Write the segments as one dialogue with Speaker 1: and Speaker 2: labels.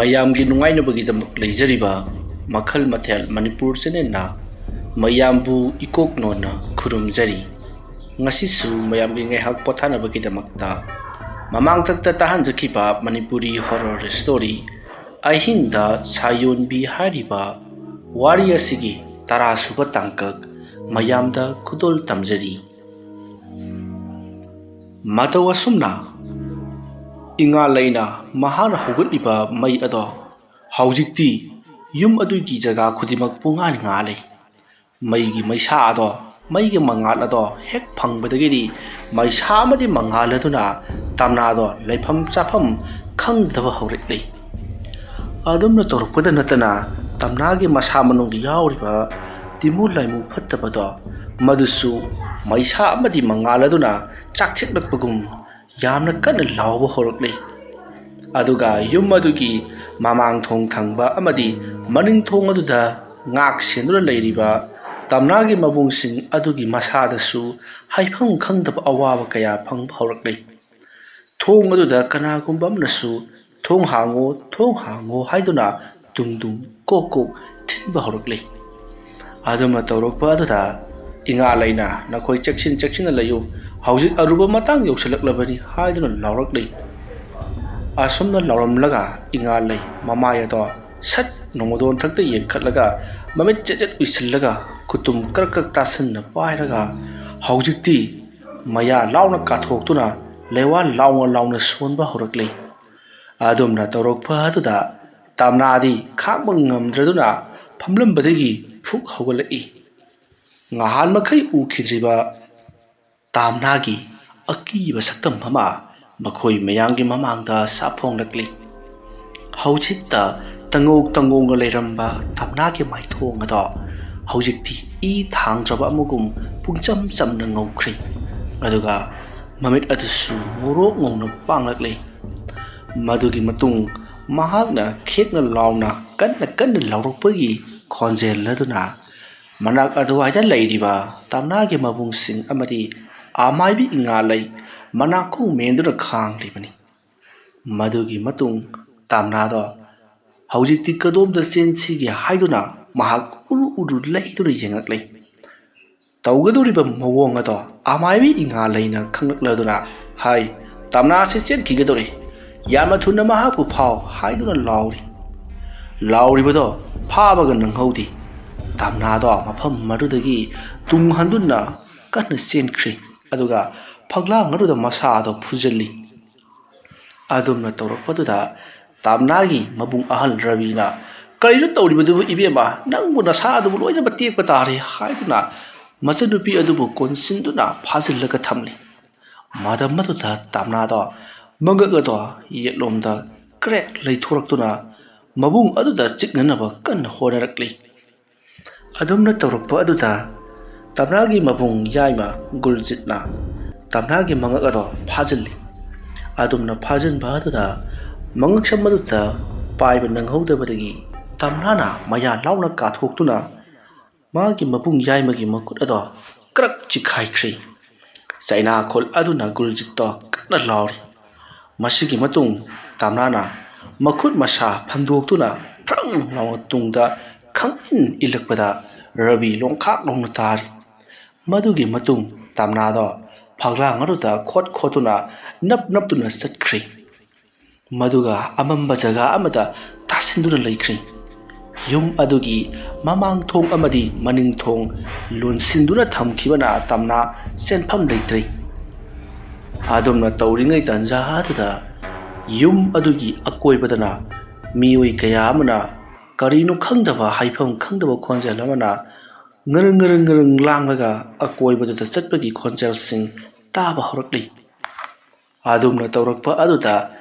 Speaker 1: ꯃꯌꯥꯝꯒꯤ ꯅꯨꯡꯉꯥꯏꯅꯕꯒꯤꯗꯃꯛ ꯂꯩꯖꯔꯤꯕ ꯃꯈꯜ ꯃꯊꯦꯜ ꯃꯅꯤꯄꯨꯔ ꯆꯦꯅꯦꯜꯅ ꯃꯌꯥꯝꯕꯨ ꯏꯀꯣꯛꯅꯣꯟꯅ ꯈꯨꯔꯨꯝꯖꯔꯤ꯫ ꯉꯁꯤꯁꯨ ꯃꯌꯥꯝꯒꯤ ꯉꯥꯏꯍꯥꯛ ꯄꯣꯊꯥꯅꯕꯒꯤꯗꯃꯛꯇ ꯃꯃꯥꯡꯊꯛꯇ ꯇꯥꯍꯟꯖꯈꯤꯕ ꯃꯅꯤꯄꯨꯔꯤ ꯍꯣꯔꯔ ꯁ꯭ꯇꯣꯔꯤ ꯑꯍꯤꯡꯗ ꯁꯥꯌꯣꯟꯕꯤ ꯍꯥꯏꯔꯤꯕ ꯋꯥꯔꯤ ꯑꯁꯤꯒꯤ 10ꯁꯨꯕ ꯇꯥꯡꯀꯛ ꯃꯌꯥꯝꯗ ꯈꯨꯗꯣꯜ ꯇꯝꯖꯔꯤ꯫ ꯃꯇꯧ ꯑꯁꯨꯝꯅ ꯏꯉꯥꯂꯩꯅ ꯃꯍꯥꯛꯅ ꯍꯧꯒꯠꯂꯤꯕ ꯃꯩ ꯑꯗꯣ ꯍꯧꯖꯤꯛꯇꯤ ꯌꯨꯝ ꯑꯗꯨꯒꯤ ꯖꯒꯥ ꯈꯨꯗꯤꯡꯃꯛ ꯄꯨꯡꯉꯥꯟ ꯉꯥꯜꯂꯤ꯫ ꯃꯩꯒꯤ ꯃꯩꯁꯥ ꯑꯗꯣ ꯃꯩꯒꯤ ꯃꯉꯥꯜ ꯑꯗꯣ ꯍꯦꯛ ꯐꯪꯕꯗꯒꯤꯗꯤ ꯃꯩꯁꯥ ꯑꯃꯗꯤ ꯃꯉꯥꯜ ꯑꯗꯨꯅ ꯇꯝꯅꯥꯗꯣ ꯂꯩꯐꯝ ꯆꯥꯐꯝ ꯈꯪꯗꯕ ꯍꯧꯔꯛꯂꯤ꯫ ꯑꯗꯨꯝꯅ ꯇꯧꯔꯛꯄꯗ ꯅꯠꯇꯅ ꯇꯝꯅꯥꯒꯤ ꯃꯁꯥ ꯃꯅꯨꯡꯗ ꯌꯥꯎꯔꯤꯕ ꯇꯤꯃꯨ ꯂꯥꯏꯃꯨ ꯐꯠꯇꯕꯗꯣ ꯃꯗꯨꯁꯨ ꯃꯩꯁꯥ ꯑꯃꯗꯤ ꯃꯉꯥꯜ ꯑꯗꯨꯅ ꯆꯥꯛꯊꯦꯛꯂꯛꯄꯒꯨꯝ ꯌꯥꯝꯅ ꯀꯟꯅ ꯂꯥꯎꯕ ꯍꯧꯔꯛꯂꯤ꯫ ꯑꯗꯨꯒ ꯌꯨꯝ ꯑꯗꯨꯒꯤ ꯃꯃꯥꯡꯊꯣꯡ ꯊꯪꯕ ꯑꯃꯗꯤ ꯃꯅꯤꯡꯊꯣꯡ ꯑꯗꯨꯗ ꯉꯥꯛ ꯁꯦꯟꯗꯨꯅ ꯂꯩꯔꯤꯕ ꯇꯝꯅꯥꯒꯤ ꯃꯕꯨꯡꯁꯤꯡ ꯑꯗꯨꯒꯤ ꯃꯁꯥꯗꯁꯨ ꯍꯥꯏꯐꯝ ꯈꯪꯗꯕ ꯑꯋꯥꯕ ꯀꯌꯥ ꯐꯪꯕ ꯍꯧꯔꯛꯂꯤ꯫ ꯊꯣꯡ ꯑꯗꯨꯗ ꯀꯅꯥꯒꯨꯝꯕ ꯑꯃꯅꯁꯨ "ꯊꯣꯡ ꯍꯥꯡꯉꯣ, ꯊꯣꯡ ꯍꯥꯡꯉꯣ" ꯍꯥꯏꯗꯨꯅ ꯗꯨꯡ ꯗꯨꯡ ꯀꯣꯛ ꯀꯣꯛ ꯊꯤꯟꯕ ꯍꯧꯔꯛꯂꯤ꯫ ꯑꯗꯨꯝꯅ ꯇꯧꯔꯛꯄ ꯑꯗꯨꯗ ꯏꯉꯥꯂꯩꯅ "ꯅꯈꯣꯏ ꯆꯦꯛꯁꯤꯟꯅ ꯂꯩꯌꯨ, ꯍꯧꯖꯤꯛ ꯑꯔꯨꯕ ꯃꯇꯥꯡ ꯌꯧꯁꯤꯜꯂꯛꯂꯕꯅꯤ" ꯍꯥꯏꯗꯨꯅ ꯂꯥꯎꯔꯛꯂꯤ꯫ ꯑꯁꯨꯝꯅ ꯂꯥꯎꯔꯝꯂꯒ ꯏꯉꯥꯂꯩ ꯃꯃꯥꯏ ꯑꯗꯣ ꯁꯠ ꯅꯣꯡꯃꯗꯣꯟꯊꯛꯇ ꯌꯦꯡꯈꯠꯂꯒ ꯃꯃꯤꯠ ꯆꯦꯠ ꯎꯏꯁꯤꯜꯂꯒ ꯈꯨꯇꯨꯝ ꯀ꯭ꯔꯛ ꯀ꯭ꯔꯛ ꯇꯥꯁꯟꯅ ꯄꯥꯏꯔꯒ ꯍꯧꯖꯤꯛꯇꯤ ꯃꯌꯥ ꯂꯥꯎꯅ ꯀꯥꯊꯣꯛꯇꯨꯅ ꯂꯩꯋꯥ ꯂꯥꯎꯅ ꯂꯥꯎꯅ ꯁꯣꯟꯕ ꯍꯧꯔꯛꯂꯤ꯫ ꯑꯗꯨꯝꯅ ꯇꯧꯔꯛꯄ ꯑꯗꯨꯗ ꯇꯝꯅꯥꯗꯤ ꯈꯥꯡꯕ ꯉꯝꯗ꯭ꯔꯗꯨꯅ ꯐꯝꯂꯝꯕꯗꯒꯤ ꯐꯨꯛ ꯍꯧꯒꯠꯂꯛꯏ꯫ ꯉꯍꯥꯟꯃꯈꯩ ꯎꯈꯤꯗ꯭ꯔꯤꯕ ꯇꯝꯅꯥꯒꯤ ꯑꯀꯤꯕ ꯁꯛꯇꯝ ꯑꯃ ꯃꯈꯣꯏ ꯃꯌꯥꯝꯒꯤ ꯃꯃꯥꯡꯗ ꯁꯥꯐꯣꯡꯂꯛꯂꯤ꯫ ꯍꯧꯖꯤꯛꯇ ꯇꯉꯧ ꯇꯉꯧꯅ ꯂꯩꯔꯝꯕ ꯇꯝꯅꯥꯒꯤ ꯃꯥꯏꯊꯣꯡ ꯑꯗꯣ ꯍꯧꯖꯤꯛꯇꯤ ꯏ ꯊꯥꯡꯗ꯭ꯔꯕ ꯑꯃꯒꯨꯝ ꯄꯨꯡꯆꯝ ꯆꯝꯅ ꯉꯧꯈ꯭ꯔꯤ꯫ ꯑꯗꯨꯒ ꯃꯃꯤꯠ ꯑꯗꯨꯁꯨ ꯉꯧꯔꯣꯛ ꯉꯧꯅ ꯄꯥꯡꯂꯛꯂꯤ꯫ ꯃꯗꯨꯒꯤ ꯃꯇꯨꯡ ꯃꯍꯥꯛꯅ ꯈꯦꯛꯅ ꯂꯥꯎꯅ ꯀꯟꯅ ꯂꯥꯎꯔꯛꯄꯒꯤ ꯈꯣꯟꯖꯦꯜ ꯑꯗꯨꯅ ꯃꯅꯥꯛ ꯑꯗꯨꯋꯥꯏꯗ ꯂꯩꯔꯤꯕ ꯇꯝꯅꯥꯒꯤ ꯃꯕꯨꯡꯁꯤꯡ ꯑꯃꯗꯤ ꯑꯃꯥꯏꯕꯤ ꯏꯉꯥꯂꯩ ꯃꯅꯥꯀꯣꯡ ꯃꯦꯟꯗꯨꯅ ꯈꯥꯡꯂꯤꯕꯅꯤ꯫ ꯃꯗꯨꯒꯤ ꯃꯇꯨꯡ ꯇꯝꯅꯥꯗꯣ ꯍꯧꯖꯤꯛꯇꯤ ꯀꯗꯣꯝꯗ ꯆꯦꯟꯁꯤꯒꯦ ꯍꯥꯏꯗꯨꯅ ꯃꯍꯥꯛ ꯎꯔꯨ ꯂꯩꯗꯨꯅ ꯌꯦꯡꯉꯛꯂꯤ꯫ ꯇꯧꯒꯗꯧꯔꯤꯕ ꯃꯑꯣꯡ ꯑꯗꯣ ꯑꯃꯥꯏꯕꯤ ꯏꯉꯥꯂꯩꯅ ꯈꯪꯂꯛꯂꯗꯨꯅ "ꯍꯩ, ꯇꯝꯅꯥꯁꯤ ꯆꯦꯟꯈꯤꯒꯗꯧꯔꯦ, ꯌꯥꯝꯅ ꯊꯨꯅ ꯃꯍꯥꯛꯄꯨ ꯐꯥꯎ" ꯍꯥꯏꯗꯨꯅ ꯂꯥꯎꯔꯤ꯫ ꯂꯥꯎꯔꯤꯕꯗꯣ ꯐꯥꯕꯒ ꯅꯪꯍꯧꯗꯦ꯫ ꯇꯝꯅꯥꯗꯣ ꯃꯐꯝ ꯑꯗꯨꯗꯒꯤ ꯇꯨꯡ ꯍꯟꯗꯨꯅ ꯀꯟꯅ ꯆꯦꯟꯈ꯭ꯔꯤ꯫ ꯑꯗꯨꯒ ꯐꯛꯂꯥꯡ ꯑꯗꯨꯗ ꯃꯁꯥ ꯑꯗꯣ ꯐꯨꯖꯤꯜꯂꯤ꯫ ꯑꯗꯨꯝꯅ ꯇꯧꯔꯛꯄꯗꯨꯗ ꯇꯝꯅꯥꯒꯤ ꯃꯕꯨꯡ ꯑꯍꯜ ꯔꯕꯤꯅ "ꯀꯔꯤꯅꯣ ꯇꯧꯔꯤꯕꯗꯨꯕꯨ ꯏꯕꯦꯝꯃ, ꯅꯪꯕꯨ ꯅꯁꯥ ꯑꯗꯨꯕꯨ ꯂꯣꯏꯅꯃꯛ ꯇꯦꯛꯄ ꯇꯥꯔꯦ" ꯍꯥꯏꯗꯨꯅ ꯃꯆꯟꯅꯨꯄꯤ ꯑꯗꯨꯕꯨ ꯀꯣꯟꯁꯤꯟꯗꯨꯅ ꯐꯥꯖꯤꯜꯂꯒ ꯊꯝꯂꯤ꯫ ꯃꯇꯝ ꯑꯗꯨꯗ ꯇꯝꯅꯥꯗꯣ ꯃꯉꯛ ꯑꯗꯣ ꯌꯦꯠꯂꯣꯝꯗ ꯀ꯭ꯔꯦꯛ ꯂꯩꯊꯣꯔꯛꯇꯨꯅ ꯃꯕꯨꯡ ꯑꯗꯨꯗ ꯆꯤꯛꯅꯅꯕ ꯀꯟꯅ ꯍꯣꯠꯅꯔꯛꯂꯤ꯫ ꯑꯗꯨꯝꯅ ꯇꯧꯔꯛꯄ ꯑꯗꯨꯗ ꯇꯝꯅꯥꯒꯤ ꯃꯕꯨꯡ ꯌꯥꯏꯃ ꯒꯨꯜꯖꯤꯠꯅ ꯇꯝꯅꯥꯒꯤ ꯃꯉꯛ ꯑꯗꯣ ꯐꯥꯖꯤꯜꯂꯤ꯫ ꯑꯗꯨꯝꯅ ꯐꯥꯖꯤꯟꯕ ꯑꯗꯨꯗ ꯃꯉꯛꯁꯝ ꯑꯗꯨꯗ ꯄꯥꯏꯕ ꯅꯪꯍꯧꯗꯕꯗꯒꯤ ꯇꯝꯅꯥꯅ ꯃꯌꯥ ꯂꯥꯎꯅ ꯀꯥꯊꯣꯛꯇꯨꯅ ꯃꯥꯒꯤ ꯃꯕꯨꯡ ꯌꯥꯏꯃꯒꯤ ꯃꯈꯨꯠ ꯑꯗꯣ ꯀ꯭ꯔꯛ ꯆꯤꯛꯈꯥꯏꯈ꯭ꯔꯤ꯫ ꯆꯩꯅꯥꯈꯣꯜ ꯑꯗꯨꯅ ꯒꯨꯜꯖꯤꯠꯇꯣ ꯀꯟꯅ ꯂꯥꯎꯔꯤ꯫ ꯃꯁꯤꯒꯤ ꯃꯇꯨꯡ ꯇꯝꯅꯥꯅ ꯃꯈꯨꯠ ꯃꯁꯥ ꯐꯟꯗꯣꯛꯇꯨꯅ ꯐ꯭ꯔꯪ ꯂꯥꯎꯅ ꯇꯨꯡꯗ ꯈꯪꯏꯟ ꯏꯜꯂꯛꯄꯗ ꯔꯕꯤ ꯂꯣꯡꯈꯥꯛ ꯂꯥꯎꯅ ꯇꯥꯔꯤ꯫ ꯃꯗꯨꯒꯤ ꯃꯇꯨꯡ ꯇꯝꯅꯥꯗꯣ ꯐꯛꯂꯥꯡ ꯑꯗꯨꯗ ꯈꯣꯠꯇꯨꯅ ꯅꯞꯇꯨꯅ ꯆꯠꯈ꯭ꯔꯤ꯫ ꯃꯗꯨꯒ ꯑꯃꯝꯕ ꯖꯒꯥ ꯑꯃꯗ ꯇꯥꯁꯤꯟꯗꯨꯅ ꯂꯩꯈ꯭ꯔꯤ꯫ ꯌꯨꯝ ꯑꯗꯨꯒꯤ ꯃꯃꯥꯡꯊꯣꯡ ꯑꯃꯗꯤ ꯃꯅꯤꯡꯊꯣꯡ ꯂꯣꯟꯁꯤꯟꯗꯨꯅ ꯊꯝꯈꯤꯕꯅ ꯇꯝꯅꯥ ꯆꯦꯟꯐꯝ ꯂꯩꯇ꯭ꯔꯤ꯫ ꯑꯗꯨꯝꯅ ꯇꯧꯔꯤꯉꯩ ꯇꯥꯟꯖꯥ ꯑꯗꯨꯗ ꯌꯨꯝ ꯑꯗꯨꯒꯤ ꯑꯀꯣꯏꯕꯗꯅ ꯃꯤꯑꯣꯏ ꯀꯌా ꯑꯃꯅ ꯀꯔꯤꯅꯣ ꯈꯪꯗꯕ ꯍꯥꯏꯐꯝ ꯈꯪꯗꯕ ꯈꯣꯟꯖꯦꯜ ꯑꯃꯅ ꯉꯔꯪ ꯂꯥꯡꯂꯒ ꯑꯀꯣꯏꯕꯗꯨꯗ ꯆꯠꯄꯒꯤ ꯈꯣꯟꯖꯦꯜꯁꯤꯡ ꯇꯥꯕ ꯍꯧꯔꯛꯂꯤ꯫ ꯑꯗꯨꯝꯅ ꯇꯧꯔꯛꯄ ꯑꯗꯨꯗ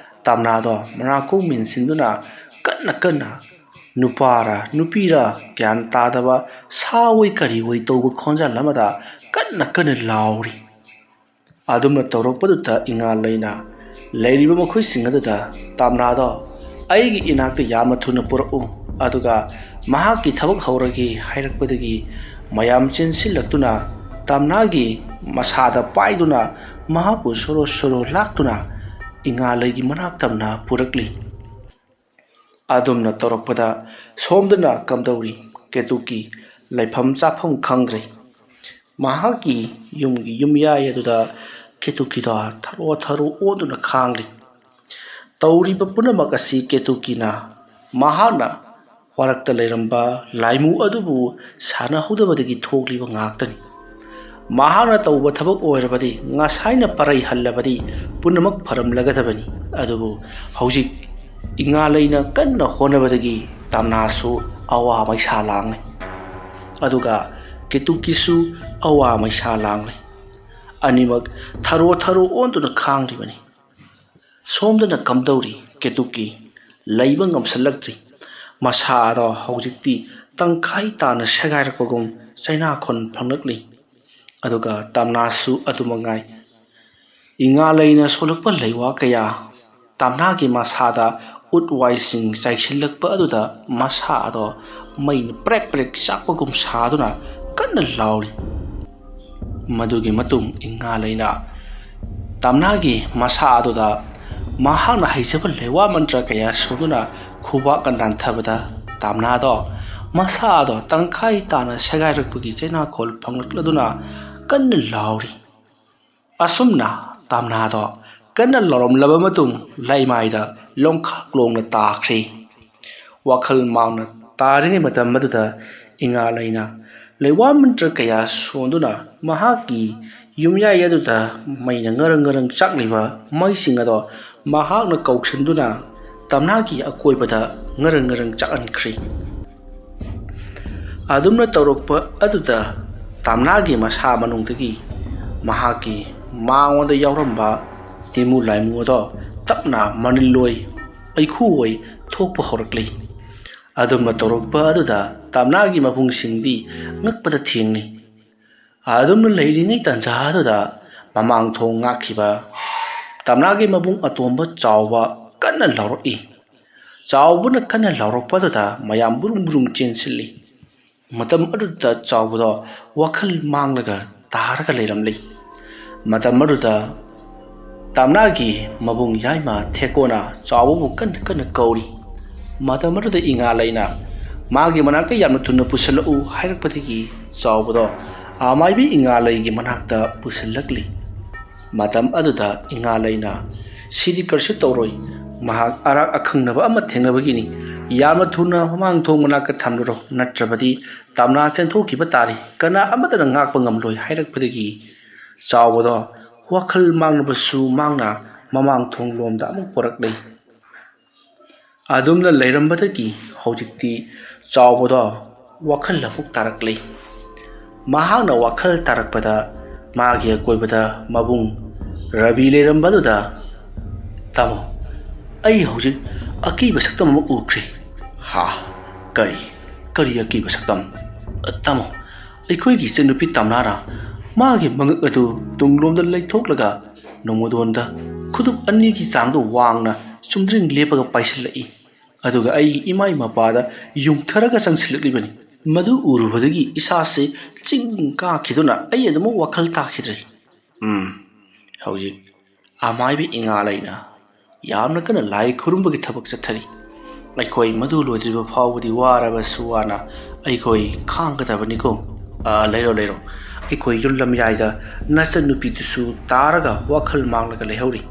Speaker 1: ꯇꯝꯅꯥꯗꯣ ꯃꯅꯥꯀꯣꯡ ꯃꯦꯟꯁꯤꯟꯗꯨꯅ ꯀꯟꯅ ꯅꯨꯄꯥꯔ ꯅꯨꯄꯤꯔ ꯒ꯭ꯌꯥꯟ ꯇꯥꯗꯕ ꯁꯥꯑꯣꯏ ꯀꯔꯤꯑꯣꯏ ꯇꯧꯕ ꯈꯣꯟꯖꯦꯜ ꯑꯃꯗ ꯀꯟꯅ ꯂꯥꯎꯔꯤ꯫ ꯑꯗꯨꯝꯅ ꯇꯧꯔꯛꯄꯗꯨꯗ ꯏꯉꯥꯂꯩꯅ ꯂꯩꯔꯤꯕ ꯃꯈꯣꯏꯁꯤꯡ ꯑꯗꯨꯗ "ꯇꯝꯅꯥꯗꯣ ꯑꯩꯒꯤ ꯏꯅꯥꯛꯇ ꯌꯥꯝꯅ ꯊꯨꯅ ꯄꯨꯔꯛꯎ, ꯑꯗꯨꯒ ꯃꯍꯥꯛꯀꯤ ꯊꯕꯛ ꯍꯧꯔꯒꯦ" ꯍꯥꯏꯔꯛꯄꯗꯒꯤ ꯃꯌꯥꯝ ꯆꯦꯟꯁꯤꯜꯂꯛꯇꯨꯅ ꯇꯝꯅꯥꯒꯤ ꯃꯁꯥꯗ ꯄꯥꯏꯗꯨꯅ ꯃꯍꯥꯛꯄꯨ ꯁꯣꯔꯣ ꯂꯥꯛꯇꯨꯅ ꯏꯉꯥꯂꯩꯒꯤ ꯃꯅꯥꯛ ꯇꯝꯅ ꯄꯨꯔꯛꯂꯤ꯫ ꯑꯗꯨꯝꯅ ꯇꯧꯔꯛꯄꯗ ꯁꯣꯝꯗꯅ ꯀꯝꯗꯧꯔꯤ ꯀꯦꯇꯨꯀꯤ ꯂꯩꯐꯝ ꯆꯥꯐꯝ ꯈꯪꯗ꯭ꯔꯦ꯫ ꯃꯍꯥꯛꯀꯤ ꯌꯨꯝꯒꯤ ꯌꯨꯝꯌꯥꯏ ꯑꯗꯨꯗ ꯀꯦꯇꯨꯀꯤꯗꯣ ꯊꯔꯣ ꯊꯔꯣ ꯑꯣꯟꯗꯨꯅ ꯈꯥꯡꯂꯤ꯫ ꯇꯧꯔꯤꯕ ꯄꯨꯝꯅꯃꯛ ꯑꯁꯤ ꯀꯦꯇꯨꯀꯤꯅ ꯃꯍꯥꯛꯅ ꯋꯥꯔꯛꯇ ꯂꯩꯔꯝꯕ ꯂꯥꯏꯃꯨ ꯑꯗꯨꯕꯨ ꯁꯥꯟꯅꯍꯧꯗꯕꯗꯒꯤ ꯊꯣꯛꯂꯤꯕ ꯉꯥꯛꯇꯅꯤ꯫ ꯃꯍꯥꯛꯅ ꯇꯧꯕ ꯊꯕꯛ ꯑꯣꯏꯔꯕꯗꯤ ꯉꯁꯥꯏꯅ ꯄꯔꯩ ꯍꯜꯂꯕꯗꯤ ꯄꯨꯝꯅꯃꯛ ꯐꯔꯝꯂꯒꯗꯕꯅꯤ꯫ ꯑꯗꯨꯕꯨ ꯍꯧꯖꯤꯛ ꯏꯉꯥꯂꯩꯅ ꯀꯟꯅ ꯍꯣꯠꯅꯕꯗꯒꯤ ꯇꯝꯅꯥꯁꯨ ꯑꯋꯥ ꯃꯩꯁꯥ ꯂꯥꯡꯂꯦ, ꯑꯗꯨꯒ ꯀꯦꯇꯨꯀꯤꯁꯨ ꯑꯋꯥ ꯃꯩꯁꯥ ꯂꯥꯡꯂꯦ꯫ ꯑꯅꯤꯃꯛ ꯊꯔꯣ ꯊꯔꯣ ꯑꯣꯟꯗꯨꯅ ꯈꯥꯡꯂꯤꯕꯅꯤ꯫ ꯁꯣꯝꯗꯅ ꯀꯝꯗꯧꯔꯤ ꯀꯦꯇꯨꯀꯤ ꯂꯩꯕ ꯉꯝꯁꯜꯂꯛꯇ꯭ꯔꯤ꯫ ꯃꯁꯥꯗꯣ ꯍꯧꯖꯤꯛꯇꯤ ꯇꯪꯈꯥꯏ ꯇꯥꯅ ꯁꯦꯒꯥꯏꯔꯛꯄꯒꯨꯝ ꯆꯩꯅꯥꯈꯣꯟ ꯐꯪꯂꯛꯂꯤ, ꯑꯗꯨꯒ ꯇꯝꯅꯥꯁꯨ ꯑꯗꯨꯃꯉꯥꯏ꯫ ꯏꯉꯥꯂꯩꯅ ꯁꯣꯜꯂꯛꯄ ꯂꯩꯋꯥ ꯀꯌꯥ ꯇꯝꯅꯥꯒꯤ ꯃꯁꯥꯗ ꯎꯠ ꯋꯥꯏꯁꯤꯡ ꯆꯥꯏꯁꯤꯜꯂꯛꯄ ꯑꯗꯨꯗ ꯃꯁꯥꯗꯣ ꯃꯩꯅ ꯄ꯭ꯔꯦꯛ ꯄ꯭ꯔꯦꯛ ꯆꯥꯛꯄꯒꯨꯝ ꯁꯥꯗꯨꯅ ꯀꯟꯅ ꯂꯥꯎꯔꯤ꯫ ꯃꯗꯨꯒꯤ ꯃꯇꯨꯡ ꯏꯉꯥꯂꯩꯅ ꯇꯝꯅꯥꯒꯤ ꯃꯁꯥ ꯑꯗꯨꯗ ꯃꯍꯥꯛꯅ ꯍꯩꯖꯕ ꯂꯩꯋꯥ ꯃꯟꯇ꯭ꯔ ꯀꯌꯥ ꯁꯣꯟꯗꯨꯅ ꯈꯨꯕꯥꯛꯅ ꯅꯥꯟꯊꯕꯗ ꯇꯝꯅꯥꯗꯣ ꯃꯁꯥꯗꯣ ꯇꯪꯈꯥꯏ ꯇꯥꯅ ꯁꯦꯒꯥꯏꯔꯛꯄꯒꯤ ꯆꯩꯅꯥꯈꯣꯜ ꯐꯪꯂꯛꯂꯗꯨꯅ ꯀꯟꯅ ꯂꯥꯎꯔꯤ꯫ ꯑꯁꯨꯝꯅ ꯇꯝꯅꯥꯗꯣ ꯀꯟꯅ ꯂꯥꯎꯔꯝꯂꯕ ꯃꯇꯨꯡ ꯂꯩꯃꯥꯏꯗ ꯂꯣꯡꯈꯥꯛ ꯂꯣꯡꯅ ꯇꯥꯈ꯭ꯔꯦ꯫ ꯋꯥꯈꯜ ꯃꯥꯡꯅ ꯇꯥꯔꯤꯉꯩ ꯃꯇꯝ ꯑꯗꯨꯗ ꯏꯉꯥꯂꯩꯅ ꯂꯩꯋꯥ ꯃꯟꯇ꯭ꯔ ꯀꯌꯥ ꯁꯣꯟꯗꯨꯅ ꯃꯍꯥꯛꯀꯤ ꯌꯨꯝꯌꯥꯏ ꯑꯗꯨꯗ ꯃꯩꯅ ꯉꯔꯪ ꯉꯔꯪ ꯆꯥꯛꯂꯤꯕ ꯃꯩꯁꯤꯡ ꯑꯗꯣ ꯃꯍꯥꯛꯅ ꯀꯧꯁꯤꯟꯗꯨꯅ ꯇꯝꯅꯥꯒꯤ ꯑꯀꯣꯏꯕꯗ ꯉꯔꯪ ꯉꯔꯪ ꯆꯥꯛꯍꯟꯈ꯭ꯔꯦ꯫ ꯑꯗꯨꯝꯅ ꯇꯧꯔꯛꯄ ꯑꯗꯨꯗ ꯇꯝꯅꯥꯒꯤ ꯃꯁꯥ ꯃꯅꯨꯡꯗꯒꯤ ꯃꯍꯥꯛꯀꯤ ꯃꯉꯣꯟꯗ ꯌꯥꯎꯔꯝꯕ ꯇꯤꯃꯨ ꯂꯥꯏꯃꯨ ꯑꯗꯣ ꯇꯞꯅ ꯃꯅꯤꯜꯂꯣꯏ ꯃꯩꯈꯨꯑꯣꯏ ꯊꯣꯛꯄ ꯍꯧꯔꯛꯂꯤ꯫ ꯑꯗꯨꯝꯅ ꯇꯧꯔꯛꯄ ꯑꯗꯨꯗ ꯇꯝꯅꯥꯒꯤ ꯃꯕꯨꯡꯁꯤꯡꯗꯤ ꯉꯛꯄꯗ ꯊꯦꯡꯅꯩ꯫ ꯑꯗꯨꯝꯅ ꯂꯩꯔꯤꯉꯩ ꯇꯥꯟꯖꯥ ꯑꯗꯨꯗ ꯃꯃꯥꯡꯊꯣꯡ ꯉꯥꯛꯈꯤꯕ ꯇꯝꯅꯥꯒꯤ ꯃꯕꯨꯡ ꯑꯇꯣꯝꯕ ꯆꯥꯎꯕ ꯀꯟꯅ ꯂꯥꯎꯔꯛꯏ꯫ ꯆꯥꯎꯕꯅ ꯀꯟꯅ ꯂꯥꯎꯔꯛꯄ ꯑꯗꯨꯗ ꯃꯌꯥꯝ ꯕꯨꯔꯨꯡ ꯕꯨꯔꯨꯡ ꯆꯦꯟꯁꯤꯜꯂꯤ꯫ ꯃꯇꯝ ꯑꯗꯨꯗ ꯆꯥꯎꯕꯗꯣ ꯋꯥꯈꯜ ꯃꯥꯡꯂꯒ ꯇꯥꯔꯒ ꯂꯩꯔꯝꯂꯤ꯫ ꯃꯇꯝ ꯑꯗꯨꯗ ꯇꯝꯅꯥꯒꯤ ꯃꯕꯨꯡ ꯌꯥꯏꯃ ꯊꯦꯛꯀꯣꯅ ꯆꯥꯎꯕꯕꯨ ꯀꯟꯅ ꯀꯟꯅ ꯀꯧꯔꯤ꯫ ꯃꯇꯝ ꯑꯗꯨꯗ ꯏꯉꯥꯂꯩꯅ ꯃꯥꯒꯤ ꯃꯅꯥꯛꯇ ꯌꯥꯝꯅ ꯊꯨꯅ ꯄꯨꯁꯤꯜꯂꯛꯎ ꯍꯥꯏꯔꯛꯄꯗꯒꯤ ꯆꯥꯎꯕꯗꯣ ꯑꯃꯥꯏꯕꯤ ꯏꯉꯥꯂꯩꯒꯤ ꯃꯅꯥꯛꯇ ꯄꯨꯁꯤꯜꯂꯛꯂꯤ꯫ ꯃꯇꯝ ꯑꯗꯨꯗ ꯏꯉꯥꯂꯩꯅ ꯁꯤꯗꯤ ꯀꯔꯤꯁꯨ ꯇꯧꯔꯣꯏ, ꯃꯍꯥꯛ ꯑꯔꯥꯛ ꯑꯈꯪꯅꯕ ꯑꯃ ꯊꯦꯡꯅꯕꯒꯤꯅꯤ, ꯌꯥꯝꯅ ꯊꯨꯅ ꯃꯃꯥꯡꯊꯣꯡ ꯃꯅꯥꯛꯇ ꯊꯝꯂꯨꯔꯣ, ꯅꯠꯇ꯭ꯔꯕꯗꯤ ꯇꯝꯅꯥ ꯆꯦꯟꯊꯣꯛꯈꯤꯕ ꯇꯥꯔꯤ, ꯀꯅꯥ ꯑꯃꯠꯇꯅ ꯉꯥꯛꯄ ꯉꯝꯂꯣꯏ ꯍꯥꯏꯔꯛꯄꯗꯒꯤ ꯆꯥꯎꯕꯗꯣ ꯋꯥꯈꯜ ꯃꯥꯡꯂꯕꯁꯨ ꯃꯥꯡꯅ ꯃꯃꯥꯡꯊꯣꯡ ꯂꯣꯝꯗ ꯑꯃꯨꯛ ꯄꯣꯔꯛꯂꯤ꯫ ꯑꯗꯨꯝꯅ ꯂꯩꯔꯝꯕꯗꯒꯤ ꯍꯧꯖꯤꯛꯇꯤ ꯆꯥꯎꯕꯗꯣ ꯋꯥꯈꯜ ꯑꯃꯨꯛ ꯇꯥꯔꯛꯂꯤ꯫ ꯃꯍꯥꯛꯅ ꯋꯥꯈꯜ ꯇꯥꯔꯛꯄꯗ ꯃꯥꯒꯤ ꯑꯀꯣꯏꯕꯗ ꯃꯕꯨꯡ ꯔꯕꯤ ꯂꯩꯔꯝꯕꯗꯨꯗ, ꯇꯥꯃꯣ, ꯑꯩ ꯍꯧꯖꯤꯛ ꯑꯀꯤꯕ ꯁꯛꯇꯝ ꯑꯃ ꯎꯈ꯭ꯔꯦ꯫ ꯍꯥ, ꯀꯔꯤ ꯑꯀꯤꯕ ꯁꯛꯇꯝ? ꯇꯥꯃꯣ, ꯑꯩꯈꯣꯏꯒꯤ ꯏꯆꯟꯅꯨꯄꯤ ꯇꯝꯅꯥꯅ ꯃꯥꯒꯤ ꯃꯉꯛ ꯑꯗꯨ ꯇꯨꯡꯂꯣꯝꯗ ꯂꯩꯊꯣꯛꯂꯒ ꯅꯣꯡꯃꯗꯣꯟꯗ ꯈꯨꯗꯨꯞ ꯑꯅꯤꯒꯤ ꯆꯥꯡꯗ ꯋꯥꯡꯅ ꯆꯨꯝꯗ꯭ꯔꯤꯡ ꯂꯦꯞꯄꯒ ꯄꯥꯏꯁꯤꯜꯂꯛꯏ, ꯑꯗꯨꯒ ꯑꯩꯒꯤ ꯏꯃꯥꯏ ꯃꯄꯥꯗ ꯌꯨꯡꯊꯔꯒ ꯆꯪꯁꯤꯜꯂꯛꯂꯤꯕꯅꯤ꯫ ꯃꯗꯨ ꯎꯔꯨꯕꯗꯒꯤ ꯏꯁꯥꯁꯦ ꯆꯤꯡ ꯀꯥꯈꯤꯗꯨꯅ ꯑꯩ ꯑꯗꯨꯃꯛ ꯋꯥꯈꯜ ꯇꯥꯈꯤꯗ꯭ꯔꯦ꯫ ꯍꯧꯖꯤꯛ ꯑꯃꯥꯏꯕꯤ ꯏꯉꯥꯂꯩꯅ ꯌꯥꯝꯅ ꯀꯟꯅ ꯂꯥꯏ ꯈꯨꯔꯨꯝꯕꯒꯤ ꯊꯕꯛ ꯆꯠꯊꯔꯤ꯫ ꯑꯩꯈꯣꯏ ꯃꯗꯨ ꯂꯣꯏꯗ꯭ꯔꯤꯕ ꯐꯥꯎꯕꯗꯤ ꯋꯥꯔꯕꯁꯨ ꯋꯥꯅ ꯑꯩꯈꯣꯏ ꯈꯥꯡꯒꯗꯕꯅꯤꯀꯣ꯫ ꯂꯩꯔꯣ, ꯑꯩꯈꯣꯏ ꯌꯨꯝꯂꯝꯌꯥꯏꯗ ꯅꯆꯟꯅꯨꯄꯤꯗꯨꯁꯨ ꯇꯥꯔꯒ ꯋꯥꯈꯜ ꯃꯥꯡꯂꯒ ꯂꯩꯍꯧꯔꯤ,